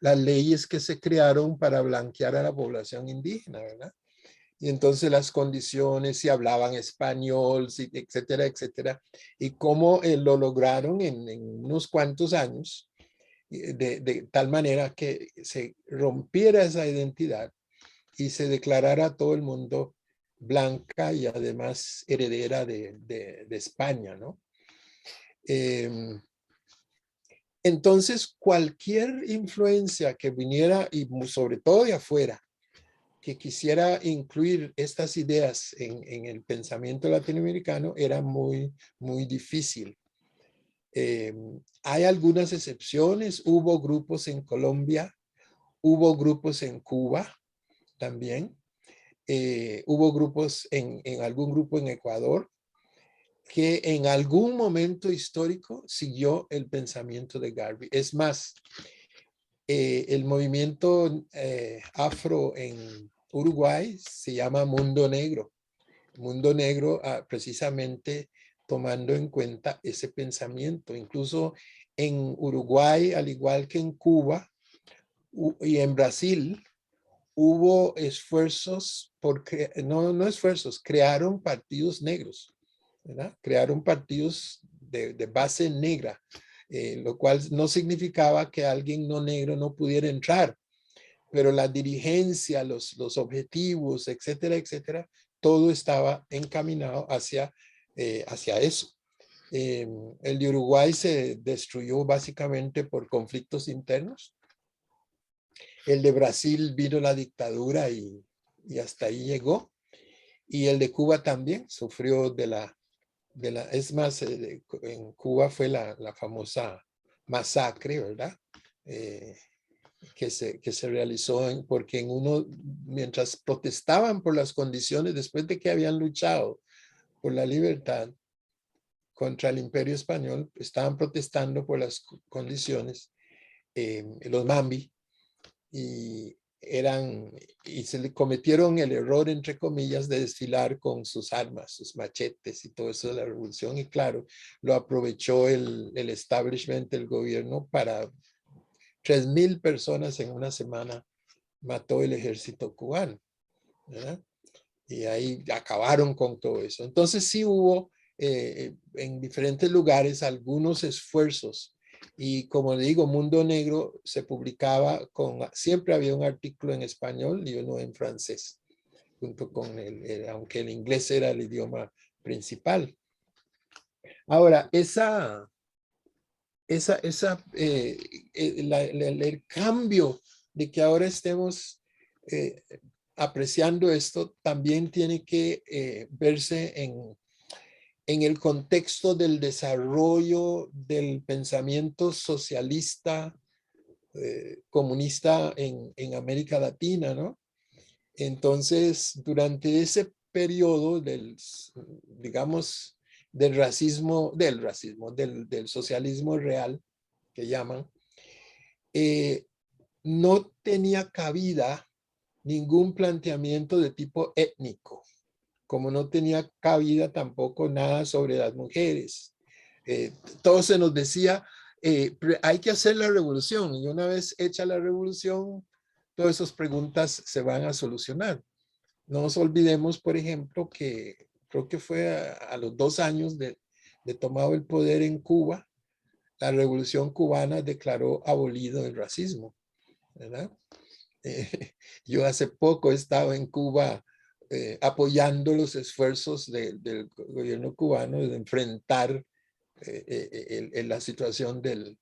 las leyes que se crearon para blanquear a la población indígena, ¿verdad? Y entonces las condiciones, si hablaban español, etcétera, etcétera, y cómo lo lograron en unos cuantos años, de tal manera que se rompiera esa identidad y se declarara a todo el mundo blanca y además heredera de España, ¿no? Entonces, cualquier influencia que viniera, y sobre todo de afuera, que quisiera incluir estas ideas en el pensamiento latinoamericano, era muy, muy difícil. Hay algunas excepciones, hubo grupos en Colombia, hubo grupos en Cuba también, hubo grupos algún grupo en Ecuador que en algún momento histórico siguió el pensamiento de Garvey. Es más, el movimiento afro en Uruguay se llama Mundo Negro. Mundo Negro precisamente tomando en cuenta ese pensamiento. Incluso en Uruguay, al igual que en Cuba y en Brasil, hubo esfuerzos, no esfuerzos, crearon partidos negros, ¿verdad? Crearon partidos de base negra, lo cual no significaba que alguien no negro no pudiera entrar, pero la dirigencia, los objetivos, etcétera, etcétera, todo estaba encaminado hacia eso. El de Uruguay se destruyó básicamente por conflictos internos. El de Brasil vino la dictadura y hasta ahí llegó. Y el de Cuba también sufrió es más, en Cuba fue la famosa masacre, ¿verdad? Que se realizó porque mientras protestaban por las condiciones, después de que habían luchado por la libertad contra el Imperio Español, estaban protestando por las condiciones, los Mambi, y se le cometieron el error, entre comillas, de desfilar con sus armas, sus machetes y todo eso de la revolución, y claro, lo aprovechó el establishment, el gobierno, para 3,000 personas en una semana mató el ejército cubano, ¿verdad? Y ahí acabaron con todo eso. Entonces sí hubo en diferentes lugares algunos esfuerzos, y como digo, Mundo Negro se publicaba siempre había un artículo en español y uno en francés, junto con aunque el inglés era el idioma principal. Ahora, el cambio de que ahora estemos apreciando esto también tiene que verse en el contexto del desarrollo del pensamiento socialista, comunista en América Latina, ¿no? Entonces, durante ese periodo digamos, del socialismo real, que llaman, no tenía cabida ningún planteamiento de tipo étnico, como no tenía cabida tampoco nada sobre las mujeres. Todo se nos decía, hay que hacer la revolución, y una vez hecha la revolución, todas esas preguntas se van a solucionar. No nos olvidemos, por ejemplo, que creo que fue a los 2 años de tomado el poder en Cuba, la revolución cubana declaró abolido el racismo, ¿verdad? Yo hace poco he estado en Cuba apoyando los esfuerzos del gobierno cubano de enfrentar la situación del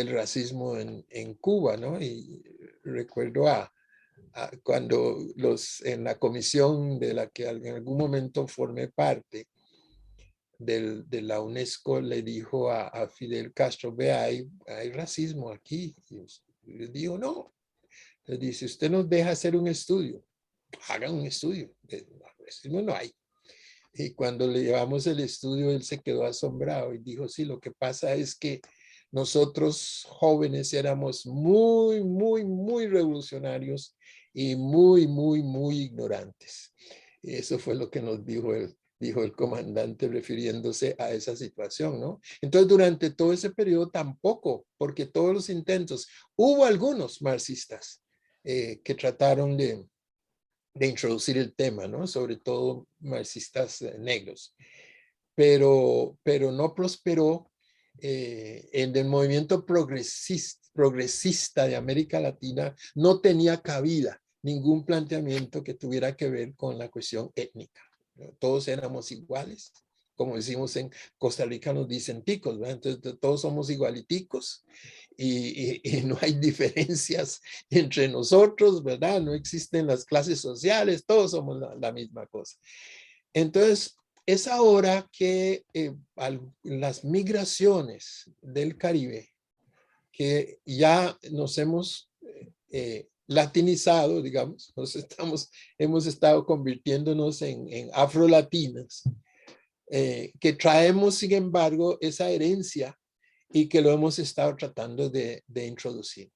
racismo en Cuba, ¿no? Y recuerdo cuando en la comisión de la que en algún momento formé parte de la UNESCO, le dijo a Fidel Castro, vea, hay racismo aquí. Y le dijo, no. Le dice, usted nos deja hacer un estudio, hagan un estudio. Racismo no hay. Y cuando le llevamos el estudio, él se quedó asombrado y dijo, sí, lo que pasa es que nosotros jóvenes éramos muy, muy, muy revolucionarios y muy, muy, muy ignorantes. Y eso fue lo que nos dijo el comandante, refiriéndose a esa situación, ¿no? Entonces, durante todo ese periodo tampoco, porque todos los intentos, hubo algunos marxistas que trataron de introducir el tema, ¿no? Sobre todo marxistas negros, pero no prosperó. En el movimiento progresista de América Latina no tenía cabida ningún planteamiento que tuviera que ver con la cuestión étnica. Todos éramos iguales, como decimos en Costa Rica, nos dicen ticos, ¿verdad? Entonces todos somos igualiticos y no hay diferencias entre nosotros, ¿verdad? No existen las clases sociales, todos somos la misma cosa. Entonces, es ahora que las migraciones del Caribe, que ya nos hemos latinizado, digamos, hemos estado convirtiéndonos en afrolatinos, que traemos, sin embargo, esa herencia y que lo hemos estado tratando de introducir.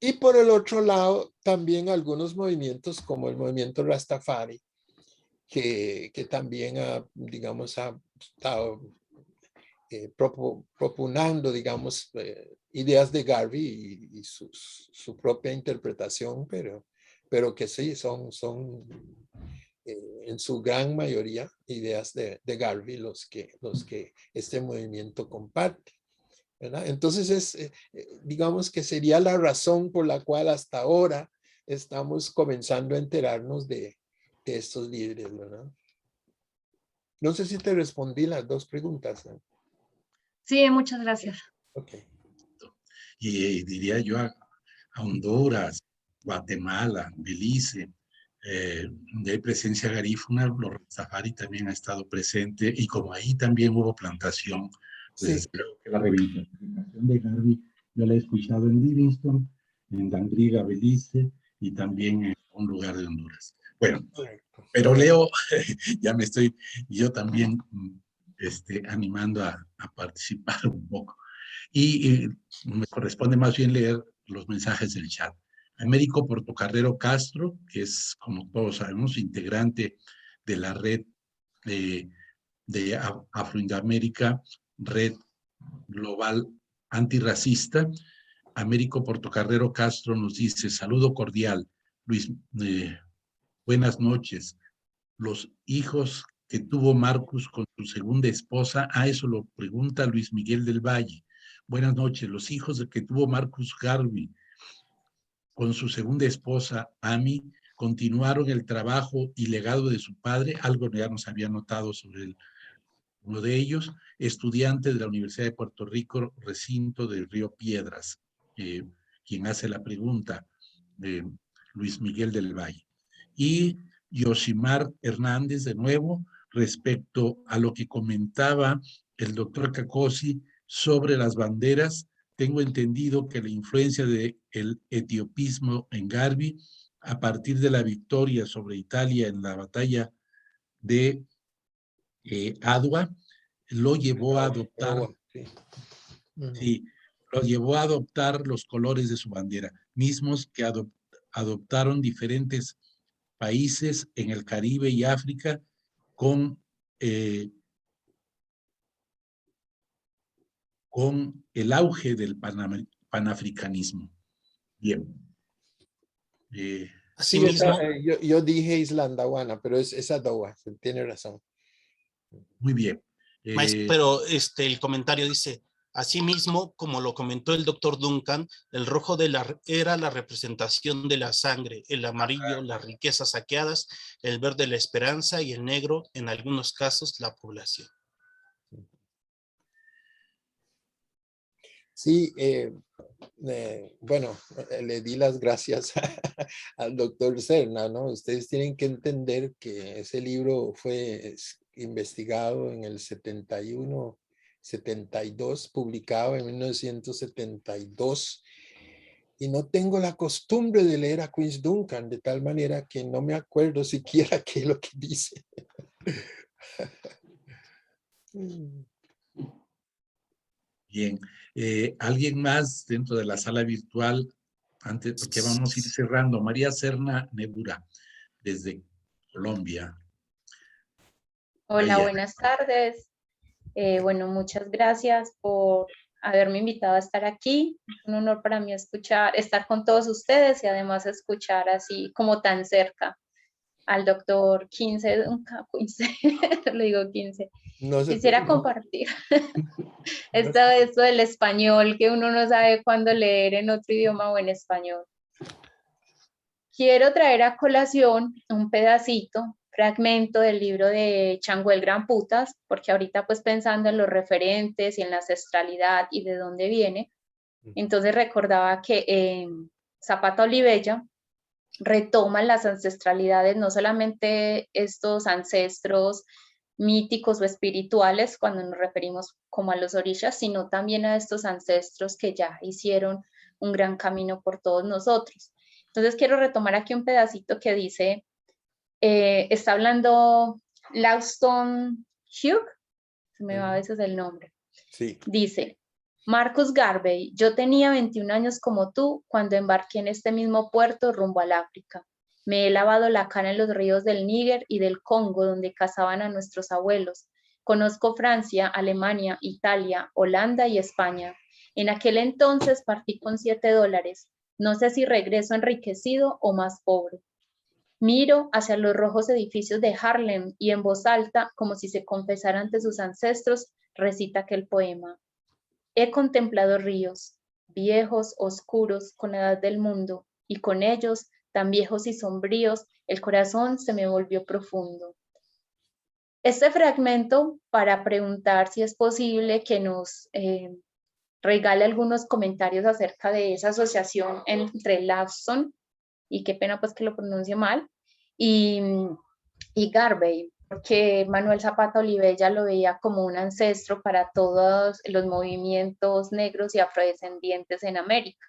Y por el otro lado, también algunos movimientos como el movimiento Rastafari, que también digamos, ha estado propugnando, digamos, ideas de Garvey y su propia interpretación, pero que sí, son en su gran mayoría ideas de Garvey los que este movimiento comparte, ¿verdad? Entonces digamos que sería la razón por la cual hasta ahora estamos comenzando a enterarnos de estos líderes, ¿verdad? No sé si te respondí las dos preguntas, ¿no? Sí, muchas gracias. Okay. Y diría yo a Honduras, Guatemala, Belice, donde hay presencia garífuna, los Rastafari también ha estado presente, y como ahí también hubo plantación, pues Sí. creo que la reivindicación de Garvey yo la he escuchado en Livingston, en Dandriga, Belice, y también en un lugar de Honduras. Bueno, pero Leo, ya me estoy yo también animando a participar un poco. Y me corresponde más bien leer los mensajes del chat. Américo Portocarrero Castro, que es, como todos sabemos, integrante de la red de Afroamérica, red global antirracista. Américo Portocarrero Castro nos dice: saludo cordial, Luis, buenas noches. Los hijos que tuvo Marcus con su segunda esposa, eso lo pregunta Luis Miguel del Valle. Buenas noches, los hijos que tuvo Marcus Garvey con su segunda esposa, Amy, continuaron el trabajo y legado de su padre, algo ya nos había notado sobre uno de ellos, estudiante de la Universidad de Puerto Rico, recinto del Río Piedras, quien hace la pregunta, Luis Miguel del Valle. Y Yoshimar Hernández, de nuevo, respecto a lo que comentaba el doctor Cacosi sobre las banderas. Tengo entendido que la influencia del etiopismo en Garvey, a partir de la victoria sobre Italia en la batalla de Adwa, lo llevó a adoptar, sí, lo llevó a adoptar los colores de su bandera, mismos que adoptaron diferentes países en el Caribe y África con el auge del panafricanismo. Bien. Asimismo, yo dije Islandawana, pero es Adowa, tiene razón. Muy bien. Pero el comentario dice: asimismo, como lo comentó el doctor Duncan, el rojo era la representación de la sangre, el amarillo las riquezas saqueadas, el verde la esperanza y el negro, en algunos casos, la población. Sí, bueno, le di las gracias al doctor Serna, ¿no? Ustedes tienen que entender que ese libro fue investigado en el 71, 72, publicado en 1972, y no tengo la costumbre de leer a Queens Duncan, de tal manera que no me acuerdo siquiera qué es lo que dice. Bien, ¿alguien más dentro de la sala virtual? Antes, porque vamos a ir cerrando. María Serna Nebura, desde Colombia. Hola, María. buenas tardes. Bueno, muchas gracias por haberme invitado a estar aquí. Es un honor para mí estar con todos ustedes y además escuchar así como tan cerca al doctor 15, lo digo 15. No Quisiera compartir esto del español, que uno no sabe cuándo leer en otro idioma o en español. Quiero traer a colación un fragmento del libro de Changuel Gran Putas, porque ahorita pues pensando en los referentes y en la ancestralidad y de dónde viene, entonces recordaba que Zapata Olivella retoman las ancestralidades, no solamente estos ancestros míticos o espirituales cuando nos referimos como a los orishas, sino también a estos ancestros que ya hicieron un gran camino por todos nosotros. Entonces quiero retomar aquí un pedacito que dice, está hablando Lawson Hugh, se me va a veces el nombre. Sí. Dice, Marcus Garvey, yo tenía 21 años como tú cuando embarqué en este mismo puerto rumbo al África. Me he lavado la cara en los ríos del Níger y del Congo donde cazaban a nuestros abuelos. Conozco Francia, Alemania, Italia, Holanda y España. En aquel entonces partí con $7. No sé si regreso enriquecido o más pobre. Miro hacia los rojos edificios de Harlem y en voz alta, como si se confesara ante sus ancestros, recita aquel poema. He contemplado ríos, viejos, oscuros, con la edad del mundo, y con ellos, tan viejos y sombríos, el corazón se me volvió profundo. Este fragmento, para preguntar si es posible que nos regale algunos comentarios acerca de esa asociación entre Lawson, y qué pena pues que lo pronuncie mal, y Garvey, porque Manuel Zapata Olivella lo veía como un ancestro para todos los movimientos negros y afrodescendientes en América.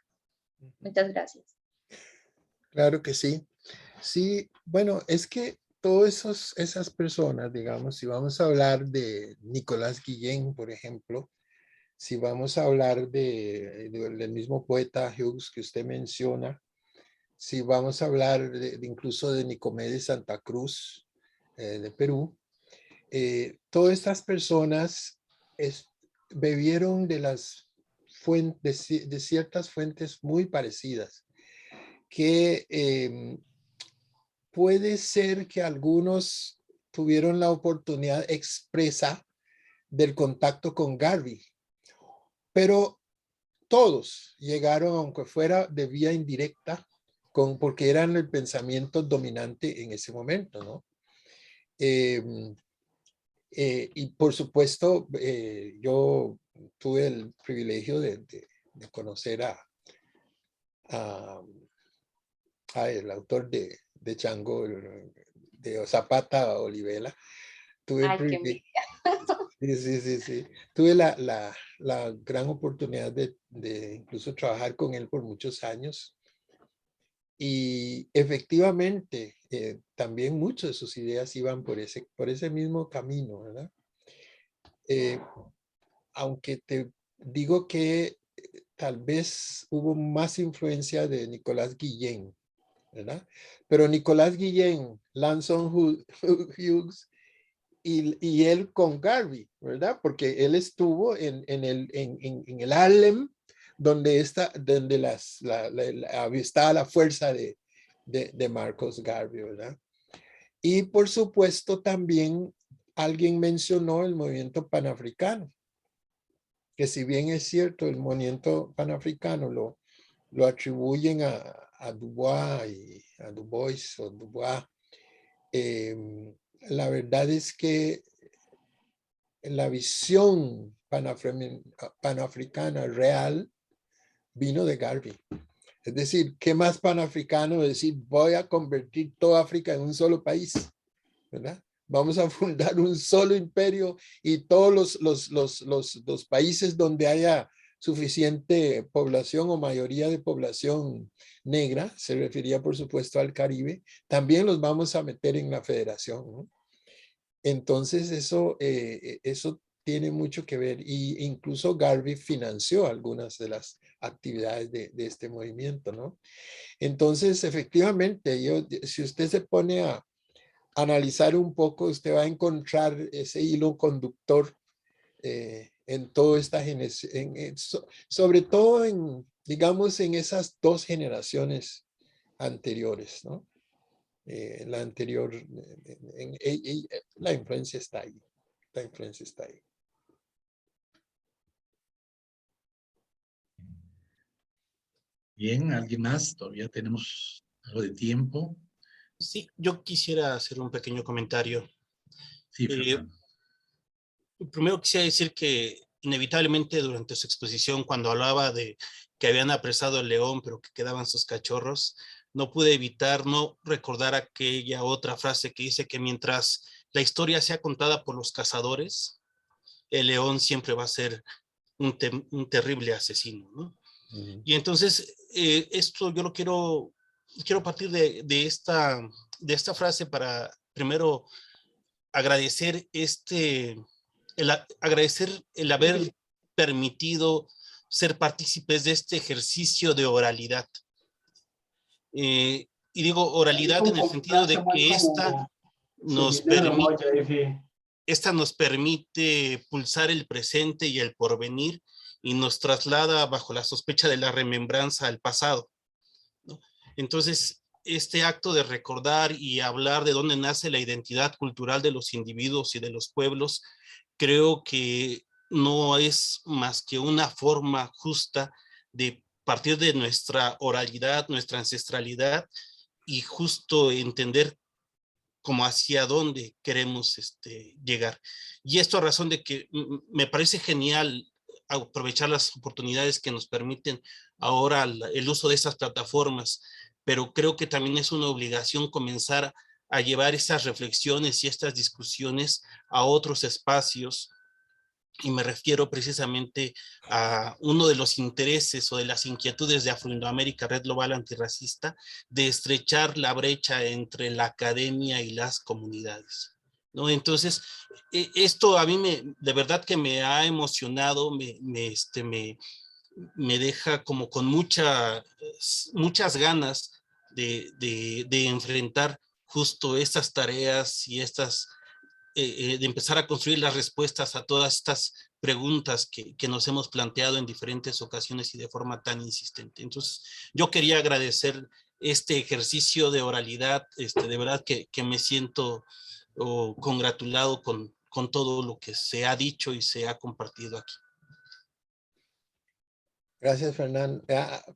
Muchas gracias. Claro que sí. Sí, bueno, es que todas esas personas, digamos, si vamos a hablar de Nicolás Guillén, por ejemplo, si vamos a hablar del mismo poeta Hughes que usted menciona, si vamos a hablar incluso de Nicomedes Santa Cruz, de Perú, todas estas personas bebieron de las fuentes, de ciertas fuentes muy parecidas, que puede ser que algunos tuvieron la oportunidad expresa del contacto con Garvey, pero todos llegaron, aunque fuera de vía indirecta, porque eran el pensamiento dominante en ese momento, ¿no? Y por supuesto, yo tuve el privilegio de conocer el autor de Chango, de Zapata Olivella. Tuve el privilegio. Sí. Tuve la gran oportunidad de incluso trabajar con él por muchos años. Y efectivamente, también muchas de sus ideas iban por ese mismo camino, ¿verdad? Aunque te digo que tal vez hubo más influencia de Nicolás Guillén, ¿verdad? Pero Nicolás Guillén, Lawson Hughes y él con Garvey, ¿verdad? Porque él estuvo en el Harlem, donde está la fuerza de Marcus Garvey, ¿verdad? Y por supuesto también alguien mencionó el movimiento panafricano, que si bien es cierto, el movimiento panafricano lo atribuyen a Dubois y a Du Bois o Dubois, la verdad es que la visión panafricana real vino de Garvey. Es decir, ¿qué más panafricano decir voy a convertir toda África en un solo país? ¿Verdad? Vamos a fundar un solo imperio y todos los países donde haya suficiente población o mayoría de población negra, se refería por supuesto al Caribe, también los vamos a meter en la federación, ¿no? Entonces eso tiene mucho que ver, y incluso Garvey financió algunas de las actividades de este movimiento, ¿no? Entonces, efectivamente, si usted se pone a analizar un poco, usted va a encontrar ese hilo conductor en toda esta generación, sobre todo digamos, en esas dos generaciones anteriores, ¿no? La anterior, la influencia está ahí. La influencia está ahí. Bien, ¿alguien más? Todavía tenemos algo de tiempo. Sí, yo quisiera hacer un pequeño comentario. Sí, Fernando. Primero quisiera decir que inevitablemente durante su exposición, cuando hablaba de que habían apresado el león, pero que quedaban sus cachorros, no pude evitar no recordar aquella otra frase que dice que mientras la historia sea contada por los cazadores, el león siempre va a ser un terrible asesino, ¿no? Y entonces, esto yo lo quiero partir de esta frase para primero agradecer agradecer el haber permitido ser partícipes de este ejercicio de oralidad. Y digo oralidad en el sentido de que esta nos permite pulsar el presente y el porvenir y nos traslada bajo la sospecha de la remembranza al pasado, ¿no? Entonces, este acto de recordar y hablar de dónde nace la identidad cultural de los individuos y de los pueblos, creo que no es más que una forma justa de partir de nuestra oralidad, nuestra ancestralidad, y justo entender como hacia dónde queremos llegar. Y esto a razón de que me parece genial aprovechar las oportunidades que nos permiten ahora el uso de estas plataformas, pero creo que también es una obligación comenzar a llevar estas reflexiones y estas discusiones a otros espacios. Y me refiero precisamente a uno de los intereses o de las inquietudes de Afroindoamérica Red Global Antirracista, de estrechar la brecha entre la academia y las comunidades, ¿no? Entonces, esto a mí de verdad que me ha emocionado, me deja como con muchas ganas de enfrentar justo estas tareas y de empezar a construir las respuestas a todas estas preguntas que nos hemos planteado en diferentes ocasiones y de forma tan insistente. Entonces, yo quería agradecer este ejercicio de oralidad, de verdad que me siento congratulado con todo lo que se ha dicho y se ha compartido aquí. Gracias, Fernando.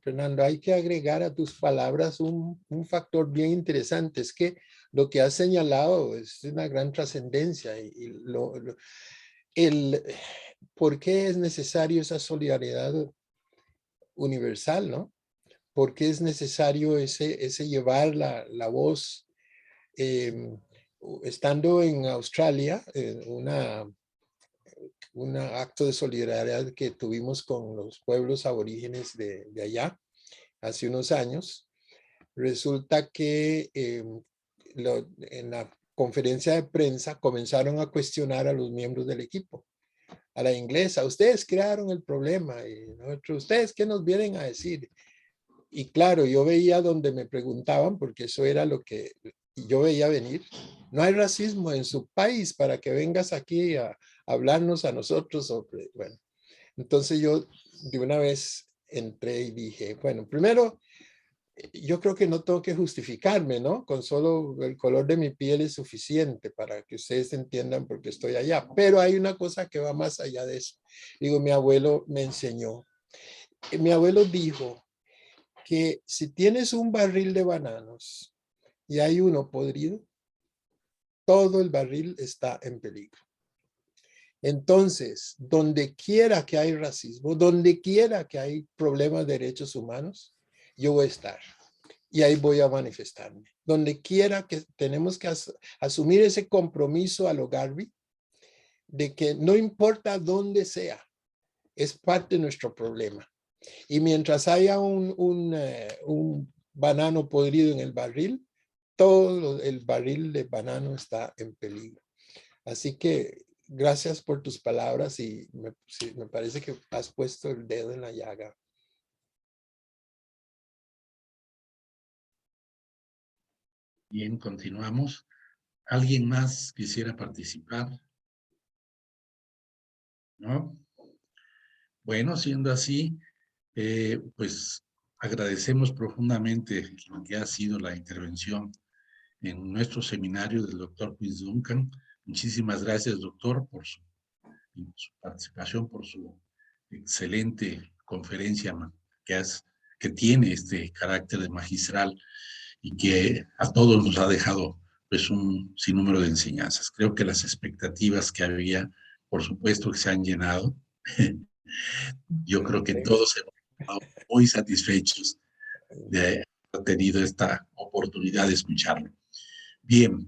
Fernando, hay que agregar a tus palabras un factor bien interesante. Es que lo que has señalado es una gran trascendencia. ¿Por qué es necesario esa solidaridad universal, no? ¿Por qué es necesario ese llevar la voz? Estando en Australia, un acto de solidaridad que tuvimos con los pueblos aborígenes de allá hace unos años, resulta que en la conferencia de prensa comenzaron a cuestionar a los miembros del equipo, a la inglesa. Ustedes crearon el problema y nosotros, ¿ustedes qué nos vienen a decir? Y claro, yo veía donde me preguntaban, porque eso era lo que yo veía venir. No hay racismo en su país para que vengas aquí a hablarnos a nosotros sobre, bueno. Entonces yo de una vez entré y dije, bueno, primero, yo creo que no tengo que justificarme, ¿no? Con solo el color de mi piel es suficiente para que ustedes entiendan por qué estoy allá. Pero hay una cosa que va más allá de eso. Digo, mi abuelo me enseñó. Mi abuelo dijo que si tienes un barril de bananos y hay uno podrido, todo el barril está en peligro. Entonces, donde quiera que hay racismo, donde quiera que hay problemas de derechos humanos, yo voy a estar y ahí voy a manifestarme. Donde quiera que tenemos que asumir ese compromiso a lo Garvey, de que no importa dónde sea, es parte de nuestro problema. Y mientras haya un banano podrido en el barril, todo el barril de banano está en peligro. Así que gracias por tus palabras y me parece que has puesto el dedo en la llaga. Bien, continuamos. ¿Alguien más quisiera participar? ¿No? Bueno, siendo así, pues agradecemos profundamente lo que ha sido la intervención en nuestro seminario del doctor Quince Duncan. Muchísimas gracias, doctor, por su participación, por su excelente conferencia que tiene este carácter de magistral y que a todos nos ha dejado pues un sinnúmero de enseñanzas. Creo que las expectativas que había, por supuesto, que se han llenado. Yo creo que todos hemos estado muy satisfechos de haber tenido esta oportunidad de escucharlo. Bien,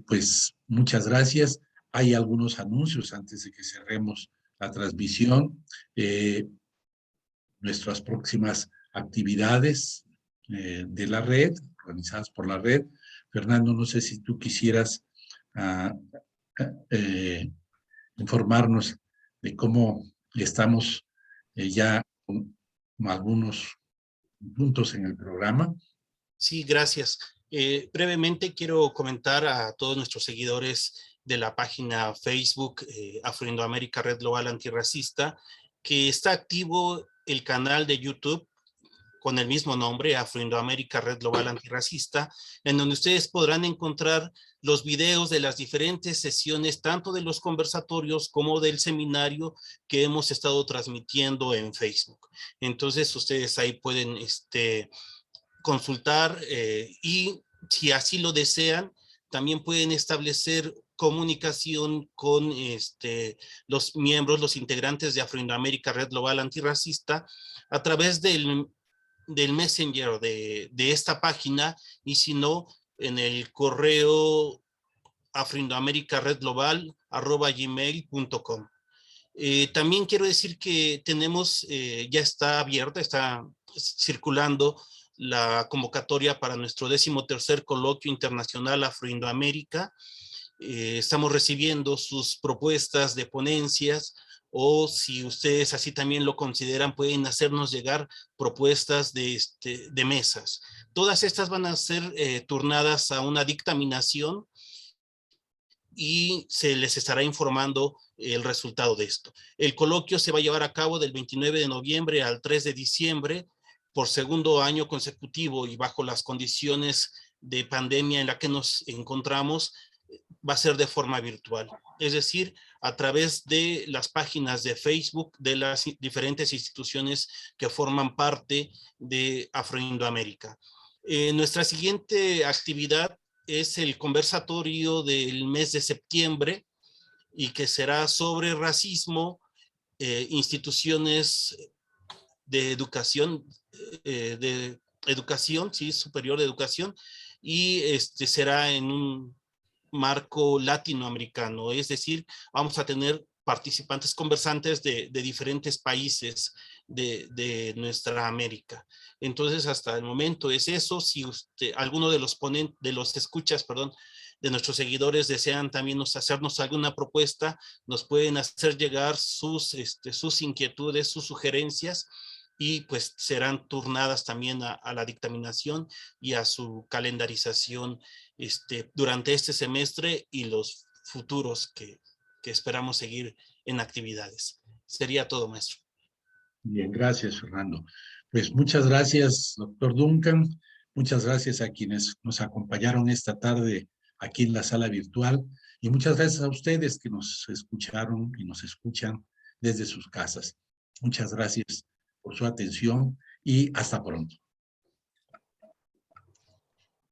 pues Muchas gracias. Hay algunos anuncios antes de que cerremos la transmisión. Nuestras próximas actividades de la red, organizadas por la red. Fernando, no sé si tú quisieras informarnos de cómo estamos ya con algunos puntos en el programa. Sí, gracias. Brevemente quiero comentar a todos nuestros seguidores de la página Facebook Afroindoamérica Red Global Antirracista que está activo el canal de YouTube con el mismo nombre, Afroindoamérica Red Global Antirracista, en donde ustedes podrán encontrar los videos de las diferentes sesiones, tanto de los conversatorios como del seminario que hemos estado transmitiendo en Facebook. Entonces, ustedes ahí pueden consultar y si así lo desean, también pueden establecer comunicación con los miembros, los integrantes de Afroindoamérica Red Global Antirracista a través del Messenger de esta página, y si no, en el correo afroindoamericaredglobal@gmail.com. También quiero decir que tenemos, ya está abierta, está circulando la convocatoria para nuestro 13º Coloquio Internacional Afroindoamérica. Estamos recibiendo sus propuestas de ponencias, o si ustedes así también lo consideran, pueden hacernos llegar propuestas de mesas. Todas estas van a ser turnadas a una dictaminación y se les estará informando el resultado de esto. El coloquio se va a llevar a cabo del 29 de noviembre al 3 de diciembre por segundo año consecutivo, y bajo las condiciones de pandemia en la que nos encontramos, va a ser de forma virtual, es decir, a través de las páginas de Facebook de las diferentes instituciones que forman parte de Afroindoamérica. Nuestra siguiente actividad es el conversatorio del mes de septiembre, y que será sobre racismo, instituciones de educación, sí, superior de educación, y será en un marco latinoamericano, es decir, vamos a tener participantes conversantes de diferentes países de nuestra América. Entonces, hasta el momento es eso. Si alguno de los escuchas, de nuestros seguidores desean también hacernos alguna propuesta, nos pueden hacer llegar sus inquietudes, sus sugerencias, y pues serán turnadas también a la dictaminación y a su calendarización durante este semestre y los futuros que esperamos seguir en actividades. Sería todo, maestro. Bien, gracias, Fernando. Pues muchas gracias, doctor Duncan. Muchas gracias a quienes nos acompañaron esta tarde aquí en la sala virtual, y muchas gracias a ustedes que nos escucharon y nos escuchan desde sus casas. Muchas gracias por su atención y hasta pronto.